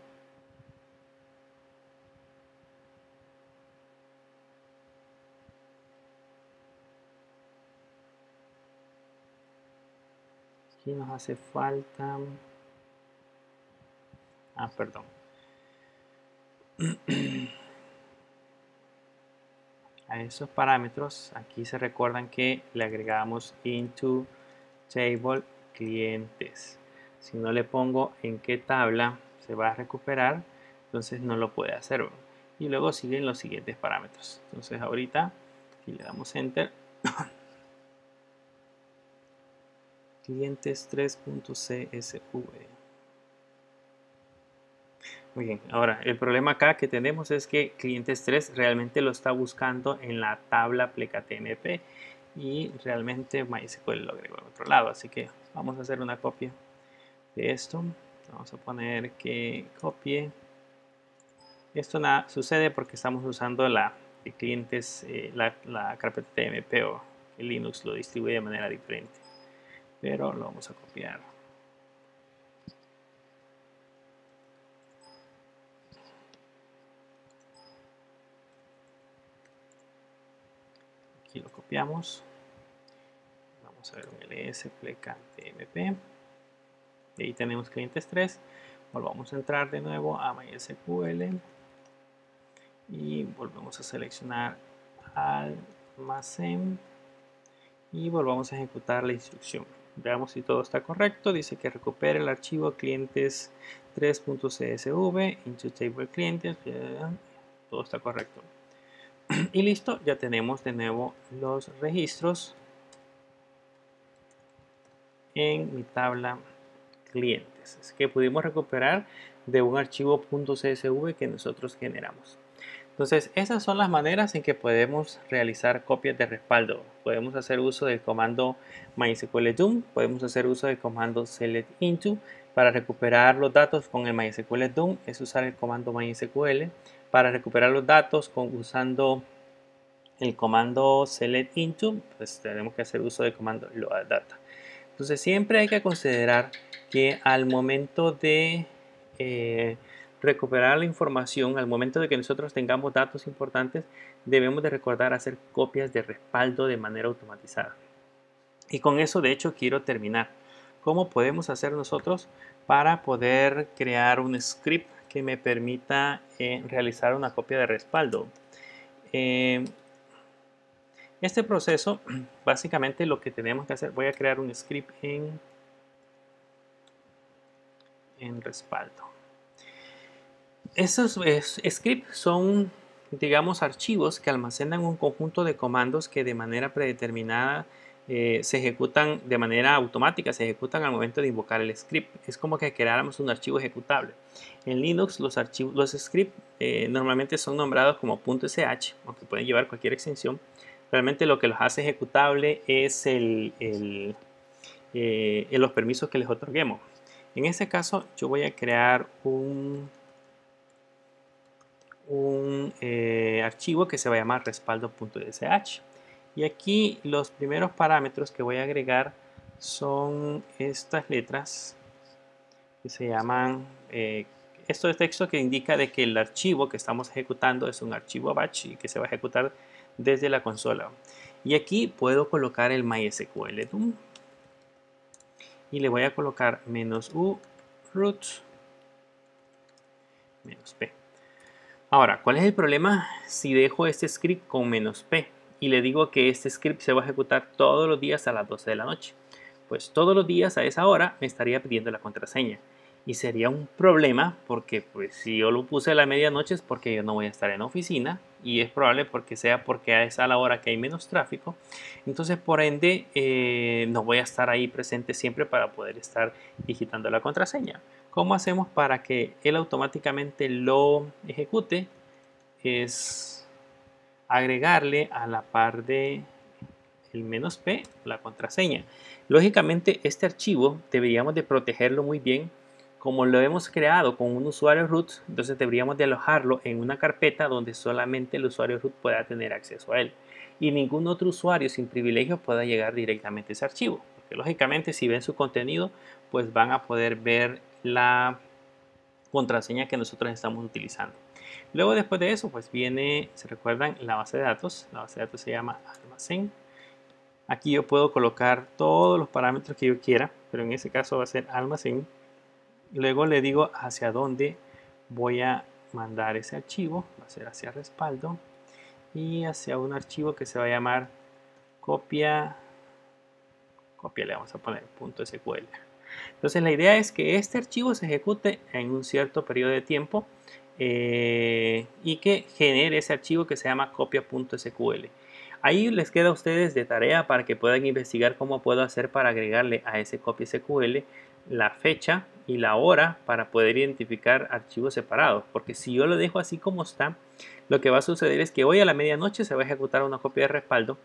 Aquí nos hace falta... perdón. A esos parámetros aquí se recuerdan que le agregamos into table clientes. Si no le pongo en qué tabla se va a recuperar, entonces no lo puede hacer. Y luego siguen los siguientes parámetros. Entonces ahorita aquí le damos enter. Clientes 3.csv. Muy bien, ahora el problema acá que tenemos es que clientes 3 realmente lo está buscando en la tabla aplicatmp y realmente MySQL lo agregó en otro lado, así que vamos a hacer una copia de esto. Vamos a poner que copie. Esto nada sucede porque estamos usando la de clientes, la carpeta TMP, o el Linux lo distribuye de manera diferente, pero lo vamos a copiar. Aquí lo copiamos. Vamos a ver un ls plecantmp. Y ahí tenemos clientes 3. Volvamos a entrar de nuevo a MySQL y volvemos a seleccionar almacén y volvamos a ejecutar la instrucción. Veamos si todo está correcto. Dice que recupere el archivo clientes 3.csv into table clientes. Todo está correcto. Y listo, ya tenemos de nuevo los registros en mi tabla clientes. Es que pudimos recuperar de un archivo .csv que nosotros generamos. Entonces, esas son las maneras en que podemos realizar copias de respaldo. Podemos hacer uso del comando MySQL DOM, podemos hacer uso del comando select into para recuperar los datos con el MySQL DOM, es usar el comando MySQL. Para recuperar los datos usando el comando select into, pues tenemos que hacer uso del comando load data. Entonces siempre hay que considerar que al momento de recuperar la información, al momento de que nosotros tengamos datos importantes, debemos de recordar hacer copias de respaldo de manera automatizada. Y con eso de hecho quiero terminar. ¿Cómo podemos hacer nosotros para poder crear un script que me permita realizar una copia de respaldo? Este proceso, básicamente lo que tenemos que hacer, voy a crear un script en respaldo. Esos scripts son, digamos, archivos que almacenan un conjunto de comandos que de manera predeterminada se ejecutan de manera automática, se ejecutan al momento de invocar el script. Es como que creáramos un archivo ejecutable. En Linux los scripts normalmente son nombrados como .sh, aunque pueden llevar cualquier extensión. Realmente lo que los hace ejecutable es los permisos que les otorguemos. En este caso yo voy a crear un archivo que se va a llamar respaldo.sh, y aquí los primeros parámetros que voy a agregar son estas letras que se llaman esto es texto que indica de que el archivo que estamos ejecutando es un archivo batch y que se va a ejecutar desde la consola. Y aquí puedo colocar el MySQL DOM y le voy a colocar -u root -p. Ahora, ¿cuál es el problema si dejo este script con -p y le digo que este script se va a ejecutar todos los días a las 12 de la noche? Pues todos los días a esa hora me estaría pidiendo la contraseña y sería un problema porque pues si yo lo puse a la medianoche es porque yo no voy a estar en la oficina y es probable porque sea porque es a la hora que hay menos tráfico. Entonces por ende no voy a estar ahí presente siempre para poder estar digitando la contraseña. ¿Cómo hacemos para que él automáticamente lo ejecute? Es agregarle a la par de el "-p" la contraseña. Lógicamente este archivo deberíamos de protegerlo muy bien. Como lo hemos creado con un usuario root, entonces deberíamos de alojarlo en una carpeta donde solamente el usuario root pueda tener acceso a él y ningún otro usuario sin privilegios pueda llegar directamente a ese archivo, porque lógicamente si ven su contenido pues van a poder ver la contraseña que nosotros estamos utilizando. Luego después de eso pues viene, ¿se recuerdan? La base de datos. La base de datos se llama almacén. Aquí yo puedo colocar todos los parámetros que yo quiera, pero en ese caso va a ser almacén. Luego le digo hacia dónde voy a mandar ese archivo. Va a ser hacia respaldo y hacia un archivo que se va a llamar copia le vamos a poner .sql. Entonces la idea es que este archivo se ejecute en un cierto periodo de tiempo y que genere ese archivo que se llama copia.sql. Ahí les queda a ustedes de tarea para que puedan investigar cómo puedo hacer para agregarle a ese copia SQL la fecha y la hora para poder identificar archivos separados. Porque si yo lo dejo así como está, lo que va a suceder es que hoy a la medianoche se va a ejecutar una copia de respaldo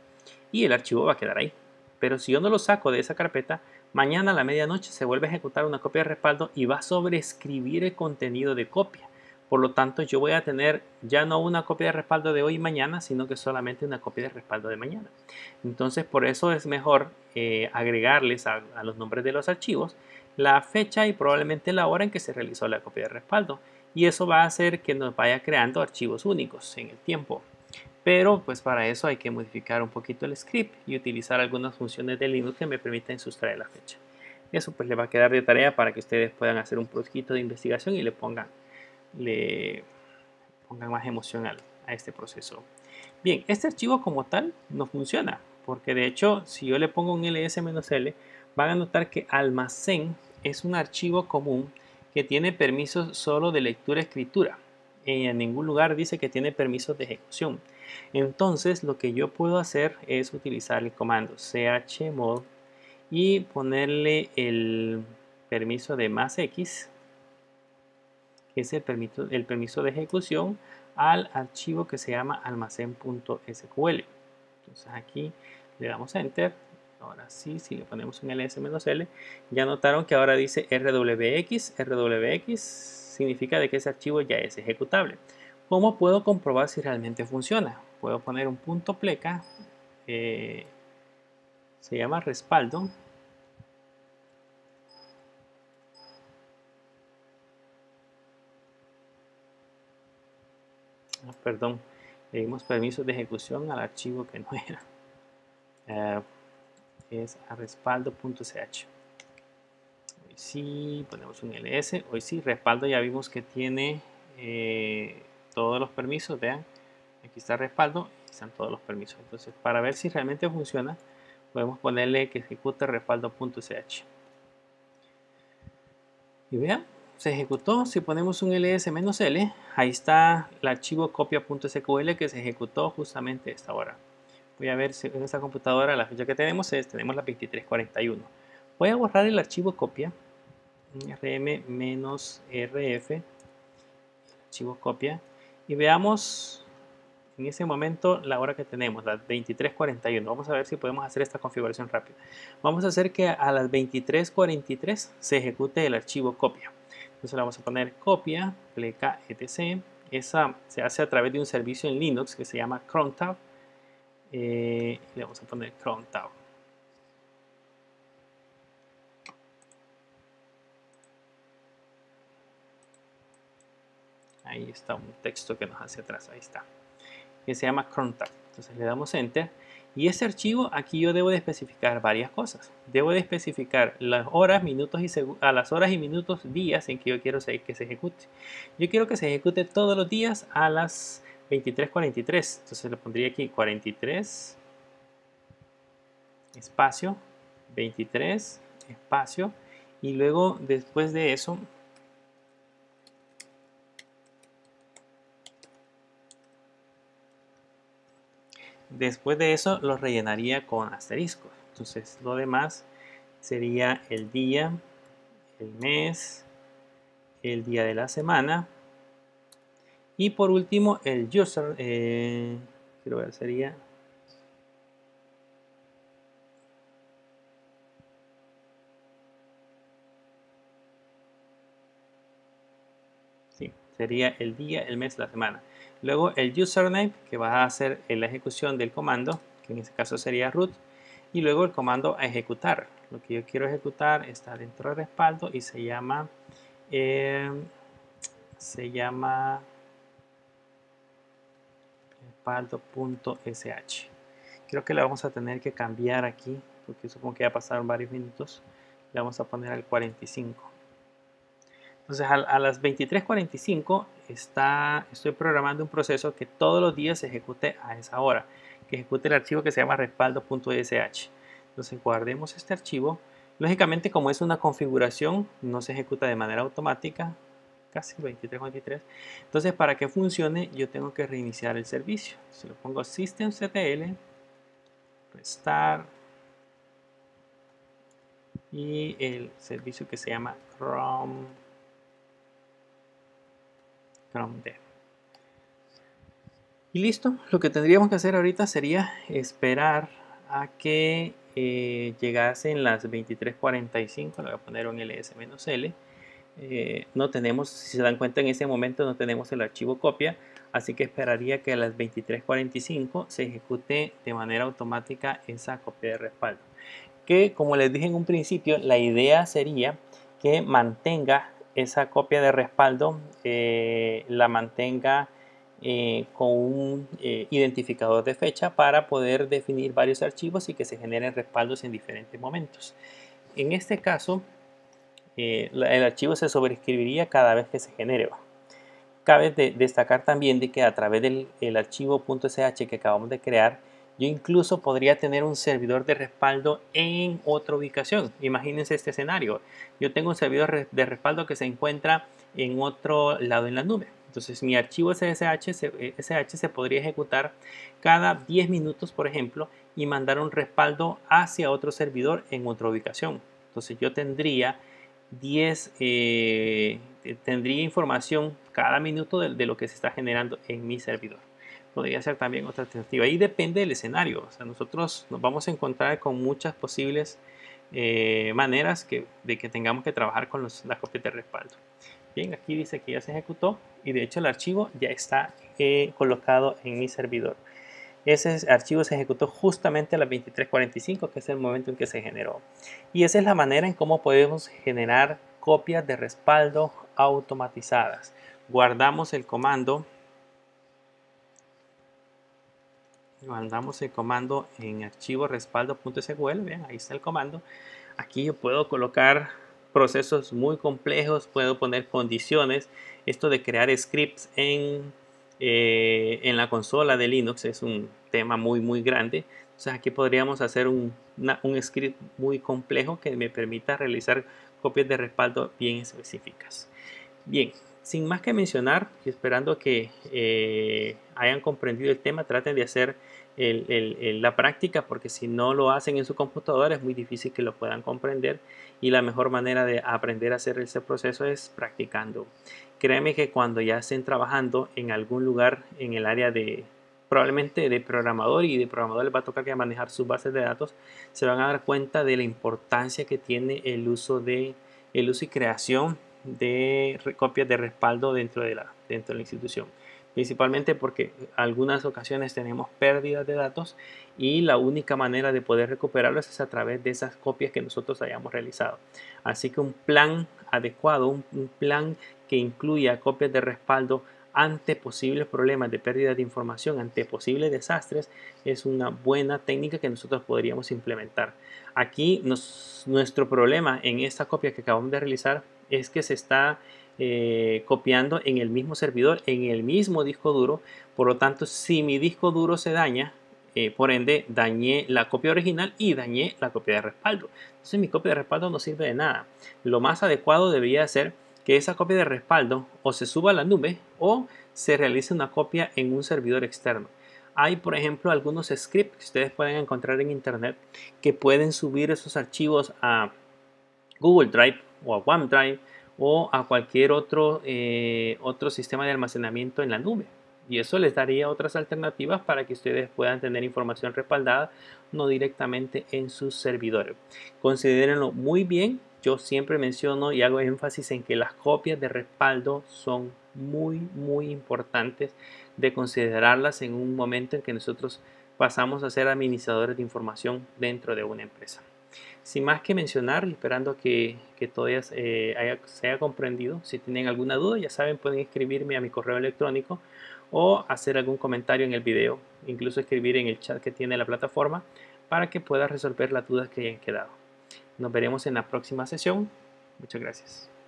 y el archivo va a quedar ahí. Pero si yo no lo saco de esa carpeta, mañana a la medianoche se vuelve a ejecutar una copia de respaldo y va a sobreescribir el contenido de copia. Por lo tanto, yo voy a tener ya no una copia de respaldo de hoy y mañana, sino que solamente una copia de respaldo de mañana. Entonces, por eso es mejor agregarles a los nombres de los archivos la fecha y probablemente la hora en que se realizó la copia de respaldo. Y eso va a hacer que nos vaya creando archivos únicos en el tiempo. Pero pues para eso hay que modificar un poquito el script y utilizar algunas funciones de Linux que me permiten sustraer la fecha. Eso pues le va a quedar de tarea para que ustedes puedan hacer un poquito de investigación y le pongan más emoción a este proceso. Bien, este archivo como tal no funciona, porque de hecho si yo le pongo un ls-l, van a notar que almacén es un archivo común que tiene permisos solo de lectura-escritura. En ningún lugar dice que tiene permisos de ejecución. Entonces lo que yo puedo hacer es utilizar el comando chmod y ponerle el permiso de +x, que es el permiso de ejecución al archivo que se llama almacén.sql. Entonces aquí le damos a enter. Ahora sí, si le ponemos un ls-l, ya notaron que ahora dice rwx. Rwx significa de que ese archivo ya es ejecutable. ¿Cómo puedo comprobar si realmente funciona? Puedo poner un punto pleca, se llama respaldo. Perdón, le dimos permisos de ejecución al archivo que no era. Es a respaldo.ch. Hoy sí, ponemos un ls. Hoy sí, respaldo ya vimos que tiene todos los permisos. Vean, aquí está respaldo y están todos los permisos. Entonces, para ver si realmente funciona, podemos ponerle que ejecute respaldo.ch. Y vean, se ejecutó. Si ponemos un ls-l, ahí está el archivo copia.sql que se ejecutó justamente a esta hora. Voy a ver si en esta computadora la fecha que tenemos es la 23:41. Voy a borrar el archivo copia, rm-rf, archivo copia, y veamos en ese momento la hora que tenemos, las 23:41. Vamos a ver si podemos hacer esta configuración rápida. Vamos a hacer que a las 23:43 se ejecute el archivo copia. Entonces le vamos a poner copia, pleca, etc. Esa se hace a través de un servicio en Linux que se llama crontab. Le vamos a poner cron tab. Ahí está un texto que nos hace atrás, ahí está, que se llama cron tab. Entonces le damos enter y ese archivo aquí yo debo de especificar varias cosas. Debo de especificar las horas, minutos y a las horas y minutos, días en que yo quiero que se ejecute. Yo quiero que se ejecute todos los días a las 23:43. Entonces le pondría aquí 43 espacio 23 espacio y luego después de eso lo rellenaría con asteriscos. Entonces lo demás sería el día, el mes, el día de la semana. Y por último, el user, quiero ver, sería... Sí, sería el día, el mes, la semana. Luego el username, que va a hacer la ejecución del comando, que en este caso sería root. Y luego el comando a ejecutar. Lo que yo quiero ejecutar está dentro del respaldo y se llama respaldo.sh. Creo que le vamos a tener que cambiar aquí, porque supongo que ya pasaron varios minutos. Le vamos a poner al 45. Entonces a las 23:45 estoy programando un proceso que todos los días se ejecute a esa hora, que ejecute el archivo que se llama respaldo.sh. Entonces guardemos este archivo. Lógicamente, como es una configuración, no se ejecuta de manera automática, casi 23:43. Entonces, para que funcione, yo tengo que reiniciar el servicio. Se lo pongo systemctl, restart, y el servicio que se llama Chrome Dev. Y listo, lo que tendríamos que hacer ahorita sería esperar a que llegasen las 23:45. Le voy a poner un ls-l. No tenemos, si se dan cuenta, en ese momento no tenemos el archivo copia, así que esperaría que a las 23:45 se ejecute de manera automática esa copia de respaldo. Que, como les dije en un principio, la idea sería que mantenga esa copia de respaldo, la mantenga con un identificador de fecha para poder definir varios archivos y que se generen respaldos en diferentes momentos. En este caso, el archivo se sobreescribiría cada vez que se genere. Cabe destacar también de que a través del archivo .sh que acabamos de crear, yo incluso podría tener un servidor de respaldo en otra ubicación. Imagínense este escenario. Yo tengo un servidor de respaldo que se encuentra en otro lado en la nube. Entonces mi archivo SH se podría ejecutar cada 10 minutos, por ejemplo, y mandar un respaldo hacia otro servidor en otra ubicación. Entonces yo tendría tendría información cada minuto de lo que se está generando en mi servidor. Podría ser también otra alternativa. Ahí depende del escenario. O sea, nosotros nos vamos a encontrar con muchas posibles maneras de que tengamos que trabajar con las copias de respaldo. Bien, aquí dice que ya se ejecutó y de hecho el archivo ya está colocado en mi servidor. Ese archivo se ejecutó justamente a las 23:45, que es el momento en que se generó. Y esa es la manera en cómo podemos generar copias de respaldo automatizadas. Guardamos el comando. Mandamos el comando en archivo respaldo.sql. Vean, ahí está el comando. Aquí yo puedo colocar procesos muy complejos, puedo poner condiciones. Esto de crear scripts en la consola de Linux es un tema muy grande. Entonces aquí podríamos hacer un script muy complejo que me permita realizar copias de respaldo bien específicas. Bien, sin más que mencionar y esperando que hayan comprendido el tema, traten de hacer la práctica, porque si no lo hacen en su computadora es muy difícil que lo puedan comprender, y la mejor manera de aprender a hacer ese proceso es practicando. Créanme que cuando ya estén trabajando en algún lugar en el área probablemente de programador, y de programador les va a tocar que manejar sus bases de datos, se van a dar cuenta de la importancia que tiene el uso y creación de copias de respaldo dentro de la institución, principalmente porque algunas ocasiones tenemos pérdidas de datos y la única manera de poder recuperarlos es a través de esas copias que nosotros hayamos realizado. Así que un plan adecuado, un plan que incluya copias de respaldo ante posibles problemas de pérdida de información, ante posibles desastres, es una buena técnica que nosotros podríamos implementar. Aquí nuestro problema en esta copia que acabamos de realizar es que se está copiando en el mismo servidor, en el mismo disco duro. Por lo tanto, si mi disco duro se daña, por ende dañé la copia original y dañé la copia de respaldo. Entonces mi copia de respaldo no sirve de nada. Lo más adecuado debería ser que esa copia de respaldo o se suba a la nube o se realice una copia en un servidor externo. Hay, por ejemplo, algunos scripts que ustedes pueden encontrar en internet que pueden subir esos archivos a Google Drive o a OneDrive o a cualquier otro sistema de almacenamiento en la nube. Y eso les daría otras alternativas para que ustedes puedan tener información respaldada, no directamente en sus servidores. Considérenlo muy bien. Yo siempre menciono y hago énfasis en que las copias de respaldo son muy importantes de considerarlas en un momento en que nosotros pasamos a ser administradores de información dentro de una empresa. Sin más que mencionar, esperando que todo se haya comprendido. Si tienen alguna duda, ya saben, pueden escribirme a mi correo electrónico o hacer algún comentario en el video, incluso escribir en el chat que tiene la plataforma para que pueda resolver las dudas que hayan quedado. Nos veremos en la próxima sesión. Muchas gracias.